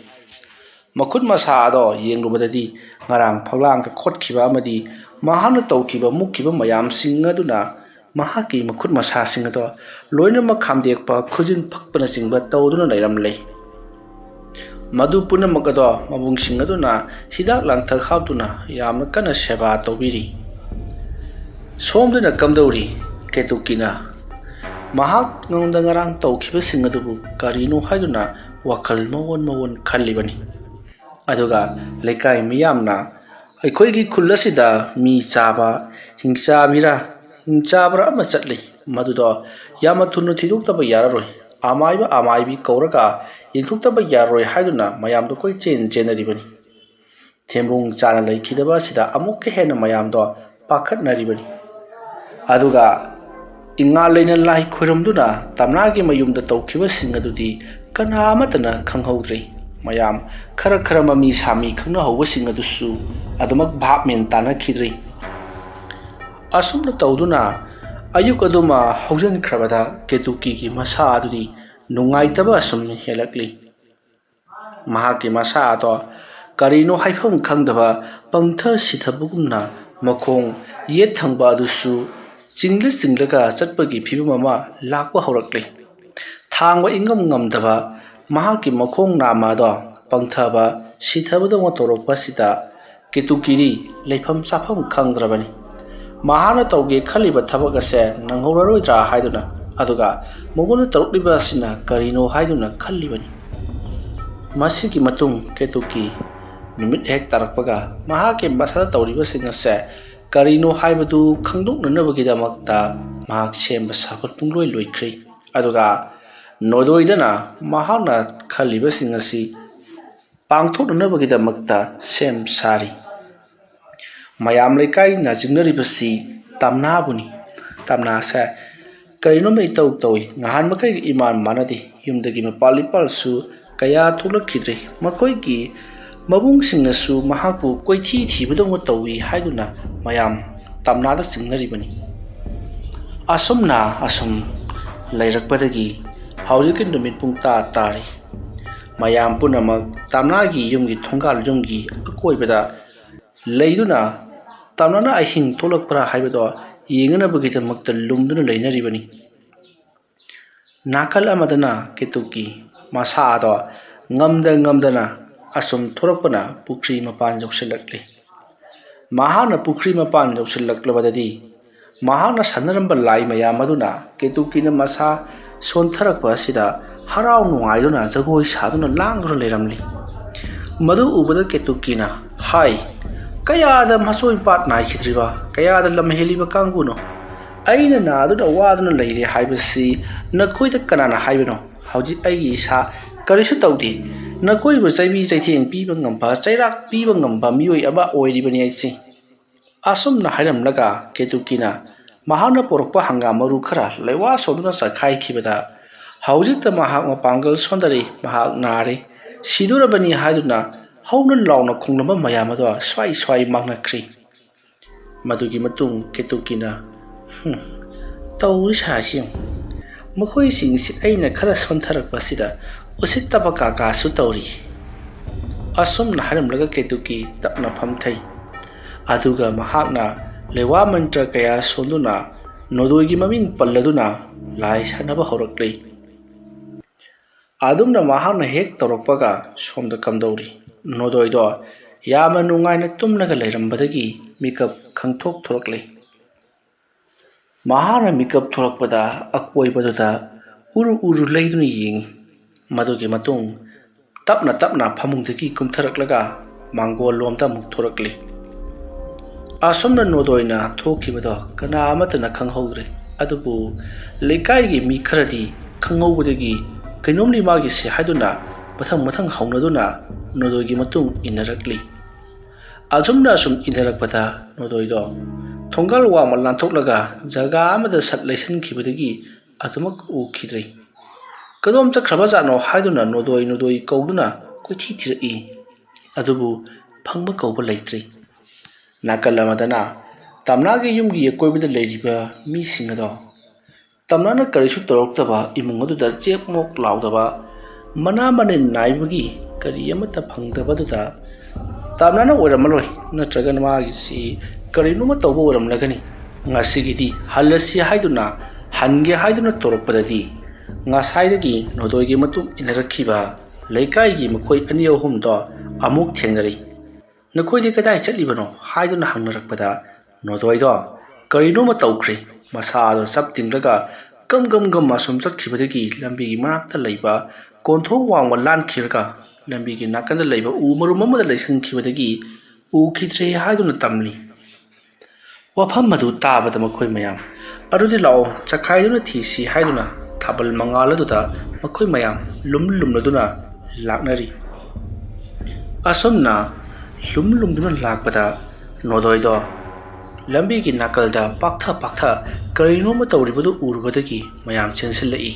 Speaker 1: ꯃꯈꯨꯠ ꯃꯁꯥ ꯑꯗꯣ ꯌꯦꯡꯂꯨꯕꯗꯗꯤ ꯉꯔꯥꯡ ꯐꯛꯂꯥꯡꯗ ꯈꯣꯠꯈꯤꯕ ꯑꯃꯗꯤ ꯃꯍꯥꯛꯅ ꯇꯧꯈꯤꯕ ꯃꯨꯛꯈꯤꯕ ꯃꯌꯥꯝꯁꯤꯡ ꯑꯗꯨꯅ ꯃꯍꯥꯛꯀꯤ ꯃꯈꯨꯠ ꯃꯁꯥꯁꯤꯡ ꯑꯗꯣ ꯂꯣꯏꯅꯃꯛ ꯈꯥꯝꯗꯦꯛꯄ, ꯈꯨꯖꯤꯟ ꯐꯛꯄꯅꯆꯤꯡꯕ ꯇꯧꯗꯨꯅ ꯂꯩꯔꯝꯂꯦ꯫ ꯃꯗꯨ ꯄꯨꯝꯅꯃꯛ ꯑꯗꯣ ꯃꯕꯨꯡꯁꯤꯡ ꯑꯗꯨꯅ ꯍꯤꯗꯥꯛ ꯂꯥꯡꯊꯛ ꯍꯥꯞꯇꯨꯅ ꯌꯥꯝꯅ ꯀꯟꯅ ꯁꯦꯕꯥ ꯇꯧꯕꯤꯔꯤ꯫ ꯁꯣꯝꯗꯅ ꯀꯝꯗꯧꯔꯤ? ꯀꯦꯇꯨꯀꯤꯅ ꯃꯉꯣꯟꯗ ꯉꯔꯥꯡ ꯇꯧꯈꯤꯕꯁꯤꯡ ꯑꯗꯨꯕꯨ ꯀꯔꯤꯅꯣ ꯍꯥꯏꯗꯨꯅ ꯋꯥꯈꯜ ꯃꯑꯣꯟ ꯈꯜꯂꯤꯕꯅꯤ꯫ ꯑꯗꯨꯒ ꯂꯩꯀꯥꯏ ꯃꯤꯌꯥꯝꯅ ꯑꯩꯈꯣꯏꯒꯤ ꯈꯨꯜ ꯑꯁꯤꯗ ꯃꯤ ꯆꯥꯕ ꯍꯤꯡꯆꯥꯕꯔ ꯑꯃ ꯆꯠꯂꯤ, ꯃꯗꯨꯗꯣ ꯌꯥꯝꯅ ꯊꯨꯅ ꯊꯤꯗꯣꯛꯇꯕ ꯌꯥꯔꯔꯣꯏ, ꯑꯃꯥꯏꯕꯤ ꯀꯧꯔꯒ ꯌꯦꯡꯊꯣꯛꯇꯕ ꯌꯥꯔꯔꯣꯏ ꯍꯥꯏꯗꯨꯅ ꯃꯌꯥꯝꯗꯣ ꯆꯦꯟꯅꯔꯤꯕꯅꯤ꯫ ꯊꯦꯝꯕꯨꯡ ꯆꯥꯅ ꯂꯩꯈꯤꯗꯕ ꯑꯁꯤꯗ ꯑꯃꯨꯛꯀ ꯍꯦꯟꯅ ꯃꯌꯥꯝꯗꯣ ꯄꯥꯈꯠꯅꯔꯤꯕꯅꯤ꯫ ꯑꯗꯨꯒ ꯏꯉꯥ ꯂꯩꯅ ꯂꯥꯏ ꯈꯣꯏꯔꯝꯗꯨꯅ ꯇꯝꯅꯥꯒꯤ ꯃꯌꯨꯝꯗ ꯇꯧꯈꯤꯕꯁꯤꯡ ꯑꯗꯨꯗꯤ ꯀꯅꯥ ꯑꯃꯠꯇꯅ ꯈꯪꯍꯧꯗ꯭ꯔꯦ꯫ ꯃꯌꯥꯝ ꯈꯔ ꯃꯃꯤ ꯁꯥꯃꯤ ꯈꯪꯅꯍꯧꯕꯁꯤꯡ ꯑꯗꯨꯁꯨ ꯑꯗꯨꯃꯛ ꯚꯥꯞ ꯃꯦꯟ ꯇꯥꯅꯈꯤꯗ꯭ꯔꯦ꯫ ꯑꯁꯨꯝꯅ ꯇꯧꯗꯨꯅ ꯑꯌꯨꯛ ꯑꯗꯨꯃ ꯍꯧꯖꯤꯟꯈ꯭ꯔꯕꯗ ꯀꯦꯇꯨꯀꯤꯒꯤ ꯃꯁꯥ ꯑꯗꯨꯗꯤ ꯅꯨꯡꯉꯥꯏꯇꯕ ꯑꯁꯨꯝ ꯍꯦꯜꯂꯛꯂꯤ꯫ ꯃꯍꯥꯛꯀꯤ ꯃꯁꯥ ꯑꯗꯣ ꯀꯔꯤꯅꯣ ꯍꯥꯏꯐꯝ ꯈꯪꯗꯕ ꯄꯪꯊ ꯁꯤꯊꯕꯒꯨꯝꯅ ꯃꯈꯣꯡ ꯌꯦꯠ ꯊꯪꯕ ꯑꯗꯨꯁꯨ ꯆꯤꯡꯂꯒ ꯆꯠꯄꯒꯤ ꯐꯤꯕꯝ ꯑꯃ ꯂꯥꯛꯄ ꯍꯧꯔꯛꯂꯤ꯫ ꯊꯥꯡꯕ ꯏꯉꯝ ꯉꯝꯗꯕ ꯃꯍꯥꯛꯀꯤ ꯃꯈꯣꯡ ꯅꯥꯝꯃ ꯑꯗꯣ ꯄꯪꯊꯕ ꯁꯤꯊꯕꯗꯧꯅ ꯇꯧꯔꯛꯄꯁꯤꯗ ꯀꯦꯇꯨꯀꯤꯗꯤ ꯂꯩꯐꯝ ꯆꯥꯐꯝ ꯈꯪꯗ꯭ꯔꯕꯅꯤ꯫ ꯃꯍꯥꯛꯅ ꯇꯧꯒꯦ ꯈꯜꯂꯤꯕ ꯊꯕꯛ ꯑꯁꯦ ꯅꯪꯍꯧꯔꯔꯣꯏꯗ꯭ꯔꯥ ꯍꯥꯏꯗꯨꯅ, ꯑꯗꯨꯒ ꯃꯉꯣꯟꯗ ꯇꯧꯔꯛꯂꯤꯕ ꯑꯁꯤꯅ ꯀꯔꯤꯅꯣ ꯍꯥꯏꯗꯨꯅ ꯈꯜꯂꯤꯕꯅꯤ꯫ ꯃꯁꯤꯒꯤ ꯃꯇꯨꯡ ꯀꯦꯇꯨꯀꯤ ꯅꯨꯃꯤꯠ ꯍꯦꯛ ꯇꯥꯔꯛꯄꯒ ꯃꯍꯥꯛꯀꯤ ꯃꯁꯥꯗ ꯇꯧꯔꯤꯕꯁꯤꯡ ꯑꯁꯦ ꯀꯔꯤꯅꯣ ꯍꯥꯏꯕꯗꯨ ꯈꯪꯗꯣꯛꯅꯅꯕꯒꯤꯗꯃꯛꯇ ꯃꯍꯥꯛ ꯁꯦꯝꯕ ꯁꯥꯕ ꯄꯨꯡꯂꯣꯏ ꯂꯣꯏꯈ꯭ꯔꯦ꯫ ꯑꯗꯨꯒ ꯅꯣꯗꯣꯏꯗꯅ ꯃꯍꯥꯛꯅ ꯈꯜꯂꯤꯕꯁꯤꯡ ꯑꯁꯤ ꯄꯥꯡꯊꯣꯛꯅꯅꯕꯒꯤꯗꯃꯛꯇ ꯁꯦꯝ ꯁꯥꯔꯤ꯫ ꯃꯌꯥꯝ ꯂꯩꯀꯥꯏꯅ ꯆꯤꯡꯅꯔꯤꯕꯁꯤ ꯇꯝꯅꯥꯕꯨꯅꯤ꯫ ꯇꯝꯅꯥꯁꯦ ꯀꯔꯤꯅꯣꯝꯃ ꯏꯇꯧ ꯇꯧꯏ, ꯅꯍꯥꯟ ꯃꯈꯩꯒ ꯏꯃꯥꯟ ꯃꯥꯟꯅꯗꯦ, ꯌꯨꯝꯗꯒꯤ ꯃꯄꯥꯜ-ꯏꯄꯥꯜꯁꯨ ꯀꯌꯥ ꯊꯣꯛꯂꯛꯈꯤꯗ꯭ꯔꯦ, ꯃꯈꯣꯏꯒꯤ ꯃꯕꯨꯡꯁꯤꯡꯅꯁꯨ ꯃꯍꯥꯛꯄꯨ ꯀꯣꯏꯊꯤ ꯊꯤꯕꯗꯧꯅ ꯇꯧꯏ ꯍꯥꯏꯗꯨꯅ ꯃꯌꯥꯝ ꯇꯝꯅꯥꯗ ꯆꯤꯡꯅꯔꯤꯕꯅꯤ꯫ ꯑꯁꯨꯝ ꯂꯩꯔꯛꯄꯗꯒꯤ ꯍꯧꯖꯤꯛꯀꯤ ꯅꯨꯃꯤꯠ ꯄꯨꯡꯇꯥ ꯇꯥꯔꯤ꯫ ꯃꯌꯥꯝ ꯄꯨꯝꯅꯃꯛ ꯇꯝꯅꯥꯒꯤ ꯌꯨꯝꯒꯤ ꯊꯣꯡꯒꯥꯜ ꯌꯨꯝꯒꯤ ꯑꯀꯣꯏꯕꯗ ꯂꯩꯗꯨꯅ ꯇꯝꯅꯥꯅ ꯑꯍꯤꯡ ꯊꯣꯛꯂꯛꯄ꯭ꯔꯥ ꯍꯥꯏꯕꯗꯣ ꯌꯦꯡꯅꯅꯕꯒꯤꯗꯃꯛꯇ ꯂꯨꯝꯗꯨꯅ ꯂꯩꯅꯔꯤꯕꯅꯤ꯫ ꯅꯥꯀꯜ ꯑꯃꯗꯅ ꯀꯦꯇꯨꯀꯤ ꯃꯁꯥ ꯑꯗꯣ ꯉꯝꯗꯅ ꯑꯁꯨꯝ ꯊꯣꯔꯛꯄꯅ ꯄꯨꯈ꯭ꯔꯤ ꯃꯄꯥꯟ ꯌꯧꯁꯤꯜꯂꯛꯂꯤ꯫ ꯃꯍꯥꯛꯅ ꯄꯨꯈ꯭ꯔꯤ ꯃꯄꯥꯟ ꯌꯧꯁꯤꯜꯂꯛꯂꯕꯗꯗꯤ ꯃꯍꯥꯛꯅ ꯁꯥꯟꯅꯔꯝꯕ ꯂꯥꯏ ꯃꯌꯥꯝ ꯑꯗꯨꯅ ꯀꯦꯇꯨꯀꯤꯅ ꯃꯁꯥ ꯁꯣꯟꯊꯔꯛꯄ ꯑꯁꯤꯗ ꯍꯔꯥꯎ ꯅꯨꯡꯉꯥꯏꯗꯨꯅ ꯖꯒꯣꯏ ꯁꯥꯗꯨꯅ ꯂꯥꯡꯗꯨꯅ ꯂꯩꯔꯝꯂꯤ꯫ ꯃꯗꯨ ꯎꯕꯗ ꯀꯦꯇꯨꯀꯤꯅ ꯍꯥꯏ, ꯀꯌꯥꯗ ꯃꯆꯣꯏ ꯄꯥꯠ ꯅꯥꯏꯈꯤꯗ꯭ꯔꯤꯕ, ꯀꯌꯥꯗ ꯂꯝ ꯍꯦꯜꯂꯤꯕ ꯀꯥꯡꯕꯨꯅꯣ? ꯑꯩꯅ ꯅꯥꯗꯨꯅ ꯋꯥꯗꯨꯅ ꯂꯩꯔꯦ ꯍꯥꯏꯕꯁꯤ ꯅꯈꯣꯏꯗ ꯀꯅꯥꯅ ꯍꯥꯏꯕꯅꯣ? ꯍꯧꯖꯤꯛ ꯑꯩꯒꯤ ꯏꯁꯥ ꯀꯔꯤꯁꯨ ꯇꯧꯗꯦ, ꯅꯈꯣꯏꯕꯨ ꯆꯩꯕꯤ ꯆꯩꯊꯦꯡ ꯄꯤꯕ ꯉꯝꯕ, ꯆꯩꯔꯥꯛ ꯄꯤꯕ ꯉꯝꯕ ꯃꯤꯑꯣꯏ ꯑꯃ ꯑꯣꯏꯔꯤꯕꯅꯤ ꯑꯩꯁꯦ꯫ ꯑꯁꯨꯝꯅ ꯍꯥꯏꯔꯝꯂꯒ ꯀꯦꯇꯨꯀꯤꯅ ꯃꯍꯥꯛꯅ ꯄꯣꯔꯛꯄ ꯍꯪꯒꯥꯝ ꯃꯔꯨ ꯈꯔ ꯂꯩꯋꯥ ꯁꯣꯟꯗꯨꯅ ꯆꯈꯥꯏꯈꯤꯕꯗ ꯍꯧꯖꯤꯛꯇ ꯃꯍꯥꯛ ꯃꯄꯥꯡꯒꯜ ꯁꯣꯟꯊꯔꯦ, ꯃꯍꯥꯛ ꯅꯥꯔꯦ, ꯁꯤꯗꯣꯔꯕꯅꯤ ꯍꯥꯏꯗꯨꯅ ꯍꯧꯅ ꯂꯥꯎꯅ ꯈꯣꯡꯂꯝꯕ ꯃꯌꯥꯝ ꯑꯗꯣ ꯁ꯭ꯋꯥꯏ ꯃꯥꯡꯅꯈ꯭ꯔꯦ꯫ ꯃꯗꯨꯒꯤ ꯃꯇꯨꯡ ꯀꯦꯇꯨꯀꯤꯅ ꯇꯧꯔꯤ ꯁꯥꯁꯤ ꯌꯦꯡꯉꯨ, ꯃꯈꯣꯏꯁꯤꯡꯁꯤ ꯑꯩꯅ ꯈꯔ ꯁꯣꯟꯊꯔꯛꯄꯁꯤꯗ ꯎꯁꯤꯠꯇꯕ ꯀꯥꯁꯨ ꯇꯧꯔꯤ꯫ ꯑꯁꯨꯝꯅ ꯍꯥꯏꯔꯝꯂꯒ ꯀꯦꯇꯨꯀꯤ ꯇꯞꯅ ꯐꯝꯊꯩ꯫ ꯑꯗꯨꯒ ꯃꯍꯥꯛꯅ ꯂꯩꯋꯥ ꯃꯟꯇ꯭ꯔ ꯀꯌꯥ ꯁꯣꯟꯗꯨꯅ ꯅꯣꯗꯣꯏꯒꯤ ꯃꯃꯤꯡ ꯄꯜꯂꯗꯨꯅ ꯂꯥꯏ ꯁꯥꯟꯅꯕ ꯍꯧꯔꯛꯂꯤ꯫ ꯑꯗꯨꯝꯅ ꯃꯍꯥꯛꯅ ꯍꯦꯛ ꯇꯧꯔꯛꯄꯒ ꯁꯣꯝꯗ ꯀꯝꯗꯧꯔꯤ? ꯅꯣꯗꯣꯏꯗꯣ ꯌꯥꯝꯅ ꯅꯨꯡꯉꯥꯏꯅ ꯇꯨꯝꯂꯒ ꯂꯩꯔꯝꯕꯗꯒꯤ ꯃꯤꯀꯞ ꯈꯪꯊꯣꯛ ꯊꯣꯔꯛꯂꯤ꯫ ꯃꯍꯥꯛꯅ ꯃꯤꯀꯞ ꯊꯣꯔꯛꯄꯗ ꯑꯀꯣꯏꯕꯗꯨꯗ ꯎꯔꯨ ꯂꯩꯗꯨꯅ ꯌꯦꯡꯉꯤ꯫ ꯃꯗꯨꯒꯤ ꯃꯇꯨꯡ ꯇꯞꯅ ꯐꯃꯨꯡꯗꯒꯤ ꯀꯨꯝꯊꯔꯛꯂꯒ ꯃꯥꯡꯒꯣꯜ ꯂꯣꯝꯗ ꯑꯃꯨꯛ ꯊꯣꯔꯛꯂꯤ꯫ ꯑꯁꯨꯝꯅ ꯅꯣꯗꯣꯏꯅ ꯊꯣꯛꯈꯤꯕꯗꯣ ꯀꯅꯥ ꯑꯃꯠꯇꯅ ꯈꯪꯍꯧꯗ꯭ꯔꯦ, ꯑꯗꯨꯕꯨ ꯂꯩꯀꯥꯏꯒꯤ ꯃꯤ ꯈꯔꯗꯤ ꯈꯪꯍꯧꯕꯗꯒꯤ ꯀꯩꯅꯣꯝꯗꯤ ꯃꯥꯒꯤꯁꯦ ꯍꯥꯏꯗꯨꯅ ꯃꯊꯪ ꯍꯧꯅꯗꯨꯅ ꯅꯣꯗꯣꯏꯒꯤ ꯃꯇꯨꯡ ꯏꯟꯅꯔꯛꯂꯤ꯫ ꯑꯁꯨꯝ ꯏꯟꯅꯔꯛꯄꯗ ꯅꯣꯗꯣꯏꯗꯣ ꯊꯣꯡꯒꯥꯜ ꯋꯥꯡꯃ ꯂꯥꯟꯊꯣꯛꯂꯒ ꯖꯒꯥ ꯑꯃꯗ ꯁꯠ ꯂꯩꯁꯟꯈꯤꯕꯗꯒꯤ ꯑꯗꯨꯃꯛ ꯎꯈꯤꯗ꯭ꯔꯦ꯫ ꯀꯗꯣꯝ ꯆꯠꯈ꯭ꯔꯕꯖꯥꯠꯅꯣ ꯍꯥꯏꯗꯨꯅ ꯅꯣꯗꯣꯏ ꯀꯧꯗꯨꯅ ꯀꯣꯏꯊꯤ ꯊꯤꯔꯛꯏ, ꯑꯗꯨꯕꯨ ꯐꯪꯕ ꯀꯧꯕ ꯂꯩꯇ꯭ꯔꯤ꯫ ꯅꯥꯀꯜ ꯑꯃꯗꯅ ꯇꯝꯅꯥꯒꯤ ꯌꯨꯝꯒꯤ ꯑꯀꯣꯏꯕꯗ ꯂꯩꯔꯤꯕ ꯃꯤꯁꯤꯡ ꯑꯗꯣ ꯇꯝꯅꯥꯅ ꯀꯔꯤꯁꯨ ꯇꯧꯔꯛꯇꯕ ꯏꯃꯨꯡ ꯑꯗꯨꯗ ꯆꯦꯛꯃꯣꯛ ꯂꯥꯎꯗꯕ, ꯃꯅꯥ ꯃꯅꯤꯟ ꯅꯥꯏꯕꯒꯤ ꯀꯔꯤ ꯑꯃꯠꯇ ꯐꯪꯗꯕꯗꯨꯗ ꯇꯝꯅꯥꯅ ꯑꯣꯏꯔꯝꯃꯔꯣꯏ, ꯅꯠꯇ꯭ꯔꯒꯅ ꯃꯥꯒꯤꯁꯤ ꯀꯔꯤꯅꯣꯃ ꯇꯧꯕ ꯑꯣꯏꯔꯝꯂꯒꯅꯤ, ꯉꯁꯤꯒꯤꯗꯤ ꯍꯜꯂꯁꯤ ꯍꯥꯏꯗꯨꯅ ꯍꯟꯒꯦ ꯍꯥꯏꯗꯨꯅ ꯇꯧꯔꯛꯄꯗꯗꯤ ꯉꯁꯥꯏꯗꯒꯤ ꯅꯣꯗꯣꯏꯒꯤ ꯃꯇꯨꯡ ꯏꯟꯅꯔꯛꯈꯤꯕ ꯂꯩꯀꯥꯏꯒꯤ ꯃꯈꯣꯏ 2-3ꯗꯣ ꯑꯃꯨꯛ ꯊꯦꯡꯅꯔꯤ꯫ ꯅꯈꯣꯏꯗꯤ ꯀꯗꯥꯏ ꯆꯠꯂꯤꯕꯅꯣ ꯍꯥꯏꯗꯨꯅ ꯍꯪꯅꯔꯛꯄꯗ ꯅꯣꯗꯣꯏꯗꯣ ꯀꯔꯤꯅꯣꯃ ꯇꯧꯈ꯭ꯔꯦ, ꯃꯁꯥꯗꯣ ꯆꯞ ꯇꯤꯡꯂꯒ ꯒꯝ ꯑꯁꯨꯝ ꯆꯠꯈꯤꯕꯗꯒꯤ ꯂꯝꯕꯤꯒꯤ ꯃꯅꯥꯛꯇ ꯂꯩꯕ ꯀꯣꯟꯊꯣꯡ ꯋꯥꯡꯃ ꯂꯥꯟꯈꯤꯔꯒ ꯂꯝꯕꯤꯒꯤ ꯅꯥꯀꯟꯗ ꯂꯩꯕ ꯎ ꯃꯔꯨꯝ ꯑꯃꯗ ꯂꯩꯁꯤꯟꯈꯤꯕꯗꯒꯤ ꯎꯈꯤꯗ꯭ꯔꯦ ꯍꯥꯏꯗꯨꯅ ꯇꯝꯂꯤ꯫ ꯋꯥꯐꯝ ꯑꯗꯨ ꯇꯥꯕꯗ ꯃꯈꯣꯏ ꯃꯌꯥꯝ ꯑꯗꯨꯗꯤ ꯂꯥꯛꯑꯣ ꯆꯈꯥꯏꯗꯨꯅ ꯊꯤꯁꯤ ꯍꯥꯏꯗꯨꯅ ꯊꯥꯕꯜ ꯃꯉꯥꯜ ꯑꯗꯨꯗ ꯃꯈꯣꯏ ꯃꯌꯥꯝ ꯂꯨꯝꯂꯗꯨꯅ ꯂꯥꯛꯅꯔꯤ꯫ ꯑꯁꯨꯝꯅ ꯂꯨꯝꯗꯨꯅ ꯂꯥꯛꯄꯗ ꯅꯣꯗꯣꯏꯗꯣ ꯂꯝꯕꯤꯒꯤ ꯅꯥꯀꯜꯗ ꯄꯥꯛꯊ ꯀꯔꯤꯅꯣꯃ ꯇꯧꯔꯤꯕꯗꯨ ꯎꯔꯨꯕꯗꯒꯤ ꯃꯌꯥꯝ ꯆꯦꯟꯁꯤꯜꯂꯛꯏ꯫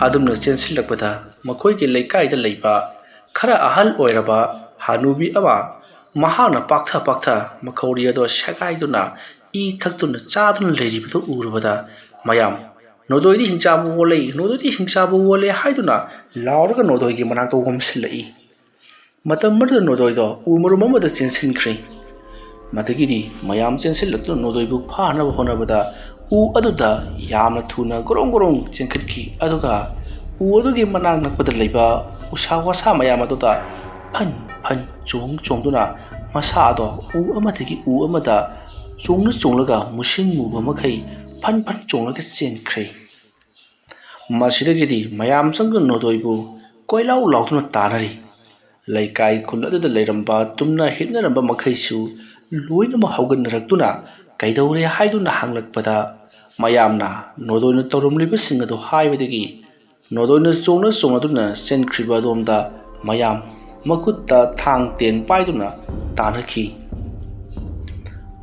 Speaker 1: ꯑꯗꯨꯝꯅ ꯆꯦꯟꯁꯤꯜꯂꯛꯄꯗ ꯃꯈꯣꯏꯒꯤ ꯂꯩꯀꯥꯏꯗ ꯂꯩꯕ ꯈꯔ ꯑꯍꯜ ꯑꯣꯏꯔꯕ ꯍꯅꯨꯕꯤ ꯑꯃ, ꯃꯍꯥꯛꯅ ꯄꯥꯛꯊ ꯃꯈꯧꯔꯤ ꯑꯗꯣ ꯁꯦꯒꯥꯏꯗꯨꯅ ꯏ ꯊꯛꯇꯨꯅ ꯆꯥꯗꯨꯅ ꯂꯩꯔꯤꯕꯗꯨ ꯎꯔꯨꯕꯗ ꯃꯌꯥꯝ ꯅꯣꯗꯣꯏꯗꯤ ꯍꯤꯡꯆꯥꯕꯨ ꯋꯣꯜꯂꯦ ꯍꯥꯏꯗꯨꯅ ꯂꯥꯎꯔꯒ ꯅꯣꯗꯣꯏꯒꯤ ꯃꯅꯥꯛꯇ ꯑꯣꯝꯁꯤꯜꯂꯛꯏ꯫ ꯃꯇꯝ ꯑꯗꯨꯗ ꯅꯣꯗꯣꯏꯗꯣ ꯎ ꯃꯔꯨꯝ ꯑꯃꯗ ꯆꯦꯟꯁꯤꯟꯈ꯭ꯔꯦ꯫ ꯃꯗꯒꯤꯗꯤ ꯃꯌꯥꯝ ꯆꯦꯟꯁꯤꯜꯂꯛꯇꯨꯅ ꯅꯣꯗꯣꯏꯕꯨ ꯐꯥꯅꯕ ꯍꯣꯠꯅꯕꯗ ꯎ ꯑꯗꯨꯗ ꯌꯥꯝꯅ ꯊꯨꯅ ꯒꯣꯔꯣꯡ ꯆꯦꯟꯈꯠꯈꯤ, ꯑꯗꯨꯒ ꯎ ꯑꯗꯨꯒꯤ ꯃꯅꯥꯛ ꯅꯛꯄꯗ ꯂꯩꯕ ꯎꯁꯥ ꯋꯥꯁꯥ ꯃꯌꯥꯝ ꯑꯗꯨꯗ ꯐꯟ ꯆꯣꯡꯗꯨꯅ ꯃꯁꯥ ꯑꯗꯣ ꯎ ꯑꯃꯗꯒꯤ ꯎ ꯑꯃꯗ ꯆꯣꯡꯂꯒ ꯃꯨꯁꯤꯟ ꯃꯨꯕ ꯃꯈꯩ ꯐꯟ ꯆꯣꯡꯂꯒ ꯆꯦꯟꯈ꯭ꯔꯦ꯫ ꯃꯁꯤꯗꯒꯤꯗꯤ ꯃꯌꯥꯝ ꯆꯪꯗꯨꯅ ꯅꯣꯗꯣꯏꯕꯨ ꯀꯣꯏꯂꯥꯎ ꯂꯥꯎꯗꯨꯅ ꯇꯥꯟꯅꯔꯤ꯫ ꯂꯩꯀꯥꯏ ꯈꯨꯜ ꯑꯗꯨꯗ ꯂꯩꯔꯝꯕ ꯇꯨꯝꯅ ꯍꯤꯞꯅꯔꯝꯕ ꯃꯈꯩꯁꯨ ꯂꯣꯏꯅꯃꯛ ꯍꯧꯒꯠꯅꯔꯛꯇꯨꯅ ꯀꯩꯗꯧꯔꯦ ꯍꯥꯏꯗꯨꯅ ꯍꯪꯂꯛꯄꯗ ꯃꯌꯥꯝꯅ ꯅꯣꯗꯣꯏꯅ ꯇꯧꯔꯝꯂꯤꯕꯁꯤꯡ ꯑꯗꯨ ꯍꯥꯏꯕꯗꯒꯤ ꯅꯣꯗꯣꯏꯅ ꯆꯣꯡꯅꯗꯨꯅ ꯆꯦꯟꯈ꯭ꯔꯤꯕ ꯑꯗꯣꯝꯗ ꯃꯌꯥꯝ ꯃꯈꯨꯠꯇ ꯊꯥꯡ ꯇꯦꯟ ꯄꯥꯏꯗꯨꯅ ꯇꯥꯟꯅꯈꯤ꯫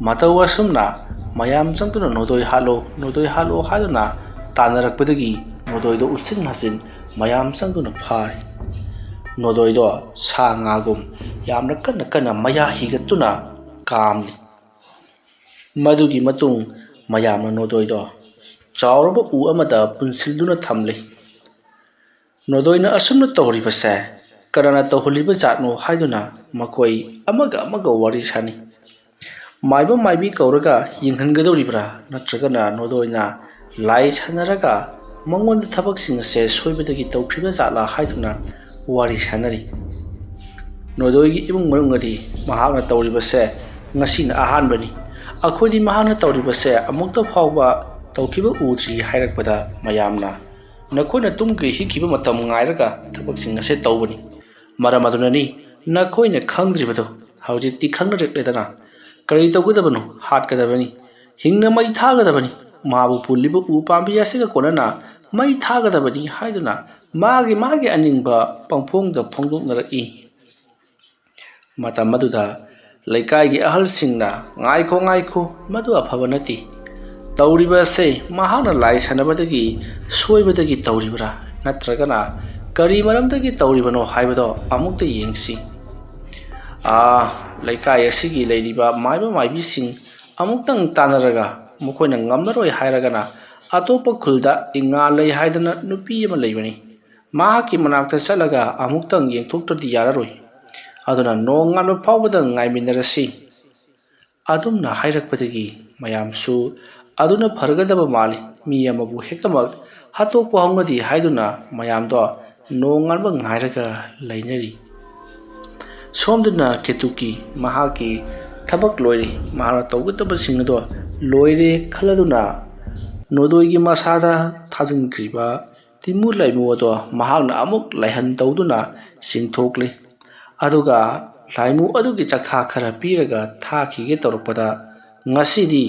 Speaker 1: ꯃꯇꯧ ꯑꯁꯨꯝꯅ ꯃꯌꯥꯝ ꯆꯪꯗꯨꯅ ꯅꯣꯗꯣꯏ ꯍꯥꯠꯂꯣ ꯍꯥꯏꯗꯨꯅ ꯇꯥꯟꯅꯔꯛꯄꯗꯒꯤ ꯅꯣꯗꯣꯏꯗꯣ ꯎꯆꯤꯟ ꯅꯥꯆꯤꯟ ꯃꯌꯥꯝ ꯆꯪꯗꯨꯅ ꯐꯥꯔꯤ꯫ ꯅꯣꯗꯣꯏꯗꯣ ꯁꯥ ꯉꯥꯒꯨꯝ ꯌꯥꯝꯅ ꯀꯟꯅ ꯃꯌꯥ ꯍꯤꯒꯠꯇꯨꯅ ꯀꯥꯝꯂꯤ꯫ ꯃꯗꯨꯒꯤ ꯃꯇꯨꯡ ꯃꯌꯥꯝꯅ ꯅꯣꯗꯣꯏꯗꯣ ꯆꯥꯎꯔꯕ ꯎ ꯑꯃꯗ ꯄꯨꯟꯁꯤꯟꯗꯨꯅ ꯊꯝꯂꯤ꯫ ꯅꯣꯗꯣꯏꯅ ꯑꯁꯨꯝꯅ ꯇꯧꯔꯤꯕꯁꯦ ꯀꯅꯥꯅ ꯇꯧꯍꯜꯂꯤꯕ ꯖꯥꯠꯅꯣ ꯍꯥꯏꯗꯨꯅ ꯃꯈꯣꯏ ꯑꯃꯒ ꯋꯥꯔꯤ ꯁꯥꯅꯩ꯫ ꯃꯥꯏꯕ ꯃꯥꯏꯕꯤ ꯀꯧꯔꯒ ꯌꯦꯡꯍꯟꯒꯗꯧꯔꯤꯕ꯭ꯔꯥ, ꯅꯠꯇ꯭ꯔꯒꯅ ꯅꯣꯗꯣꯏꯅ ꯂꯥꯏ ꯁꯥꯟꯅꯔꯒ ꯃꯉꯣꯟꯗ ꯊꯕꯛꯁꯤꯡ ꯑꯁꯦ ꯁꯣꯏꯕꯗꯒꯤ ꯇꯧꯈ꯭ꯔꯤꯕ ꯖꯥꯠꯂꯥ ꯍꯥꯏꯗꯨꯅ ꯋꯥꯔꯤ ꯁꯥꯅꯔꯤ꯫ ꯅꯣꯗꯣꯏꯒꯤ ꯏꯃꯨꯡ ꯃꯅꯨꯡꯅꯗꯤ ꯃꯍꯥꯛꯅ ꯇꯧꯔꯤꯕꯁꯦ ꯉꯁꯤꯅ ꯑꯍꯥꯟꯕꯅꯤ, ꯑꯩꯈꯣꯏꯗꯤ ꯃꯍꯥꯛꯅ ꯇꯧꯔꯤꯕꯁꯦ ꯑꯃꯨꯛꯇ ꯐꯥꯎꯕ ꯇꯧꯈꯤꯕ ꯎꯗ꯭ꯔꯤ ꯍꯥꯏꯔꯛꯄꯗ ꯃꯌꯥꯝꯅ ꯅꯈꯣꯏꯅ ꯇꯨꯝꯈꯤ ꯍꯤꯞꯈꯤꯕ ꯃꯇꯝ ꯉꯥꯏꯔꯒ ꯊꯕꯛꯁꯤꯡ ꯑꯁꯦ ꯇꯧꯕꯅꯤ, ꯃꯔꯝ ꯑꯗꯨꯅꯅꯤ ꯅꯈꯣꯏꯅ ꯈꯪꯗ꯭ꯔꯤꯕꯗꯣ, ꯍꯧꯖꯤꯛꯇꯤ ꯈꯪꯅꯔꯛꯂꯦꯗꯅ, ꯀꯔꯤ ꯇꯧꯒꯗꯕꯅꯣ, ꯍꯥꯠꯀꯗꯕꯅꯤ, ꯍꯤꯡꯅ ꯃꯩ ꯊꯥꯒꯗꯕꯅꯤ, ꯃꯥꯕꯨ ꯄꯨꯜꯂꯤꯕ ꯎ ꯄꯥꯝꯕꯤ ꯑꯁꯤꯒ ꯀꯣꯟꯅꯅ ꯃꯩ ꯊꯥꯒꯗꯕꯅꯤ ꯍꯥꯏꯗꯨꯅ ꯃꯥꯒꯤ ꯑꯅꯤꯡꯕ ꯄꯪꯐꯣꯡꯗ ꯐꯣꯡꯗꯣꯛꯅꯔꯛꯏ꯫ ꯃꯇꯝ ꯑꯗꯨꯗ ꯂꯩꯀꯥꯏꯒꯤ ꯑꯍꯜꯁꯤꯡꯅ ꯉꯥꯏꯈꯣ ꯃꯗꯨ ꯑꯐꯕ ꯅꯠꯇꯦ, ꯇꯧꯔꯤꯕ ꯑꯁꯦ ꯃꯍꯥꯛꯅ ꯂꯥꯏ ꯁꯥꯟꯅꯕꯗꯒꯤ ꯁꯣꯏꯕꯗꯒꯤ ꯇꯧꯔꯤꯕ꯭ꯔꯥ, ꯅꯠꯇ꯭ꯔꯒꯅ ꯀꯔꯤ ꯃꯔꯝꯗꯒꯤ ꯇꯧꯔꯤꯕꯅꯣ ꯍꯥꯏꯕꯗꯣ ꯑꯃꯨꯛꯇ ꯌꯦꯡꯁꯤ꯫ ꯂꯩꯀꯥꯏ ꯑꯁꯤꯒꯤ ꯂꯩꯔꯤꯕ ꯃꯥꯏꯕ ꯃꯥꯏꯕꯤꯁꯤꯡ ꯑꯃꯨꯛꯇꯪ ꯇꯥꯟꯅꯔꯒ ꯃꯈꯣꯏꯅ ꯉꯝꯂꯔꯣꯏ ꯍꯥꯏꯔꯒꯅ ꯑꯇꯣꯞꯄ ꯈꯨꯜꯗ ꯏꯉꯥꯂꯩ ꯍꯥꯏꯗꯅ ꯅꯨꯄꯤ ꯑꯃ ꯂꯩꯕꯅꯤ, ꯃꯍꯥꯛꯀꯤ ꯃꯅꯥꯛꯇ ꯆꯠꯂꯒ ꯑꯃꯨꯛꯇꯪ ꯌꯦꯡꯊꯣꯛꯇ꯭ꯔꯗꯤ ꯌꯥꯔꯔꯣꯏ, ꯑꯗꯨꯅ ꯅꯣꯡ ꯉꯥꯟꯕ ꯐꯥꯎꯕꯗ ꯉꯥꯏꯃꯤꯟꯅꯔꯁꯤ꯫ ꯑꯗꯨꯝꯅ ꯍꯥꯏꯔꯛꯄꯗꯒꯤ ꯃꯌꯥꯝꯁꯨ ꯑꯗꯨꯅ ꯐꯔꯒꯗꯕ ꯃꯥꯜꯂꯤ, ꯃꯤ ꯑꯃꯕꯨ ꯍꯦꯛꯇꯃꯛ ꯍꯥꯠꯇꯣꯛꯄ ꯍꯧꯅꯗꯦ ꯍꯥꯏꯗꯨꯅ ꯃꯌꯥꯝꯗꯣ ꯅꯣꯡ ꯉꯥꯟꯕ ꯉꯥꯏꯔꯒ ꯂꯩꯅꯔꯤ꯫ ꯁꯣꯝꯗꯅ ꯀꯦꯇꯨꯀꯤ ꯃꯍꯥꯛꯀꯤ ꯊꯕꯛ ꯂꯣꯏꯔꯦ, ꯃꯍꯥꯛꯅ ꯇꯧꯒꯗꯕꯁꯤꯡ ꯑꯗꯣ ꯂꯣꯏꯔꯦ ꯈꯜꯂꯗꯨꯅ ꯅꯣꯗꯣꯏꯒꯤ ꯃꯁꯥꯗ ꯊꯥꯖꯤꯟꯈ꯭ꯔꯤꯕ ꯇꯤꯃꯨ ꯂꯩꯃꯨ ꯑꯗꯣ ꯃꯍꯥꯛꯅ ꯑꯃꯨꯛ ꯂꯥꯏꯍꯟ ꯇꯧꯗꯨꯅ ꯆꯤꯡꯊꯣꯛꯂꯤ꯫ ꯑꯗꯨꯒ ꯂꯥꯏꯃꯨ ꯑꯗꯨꯒꯤ ꯆꯥꯛꯊꯥ ꯈꯔ ꯄꯤꯔꯒ ꯊꯥꯈꯤꯒꯦ ꯇꯧꯔꯛꯄꯗ ꯉꯁꯤꯗꯤ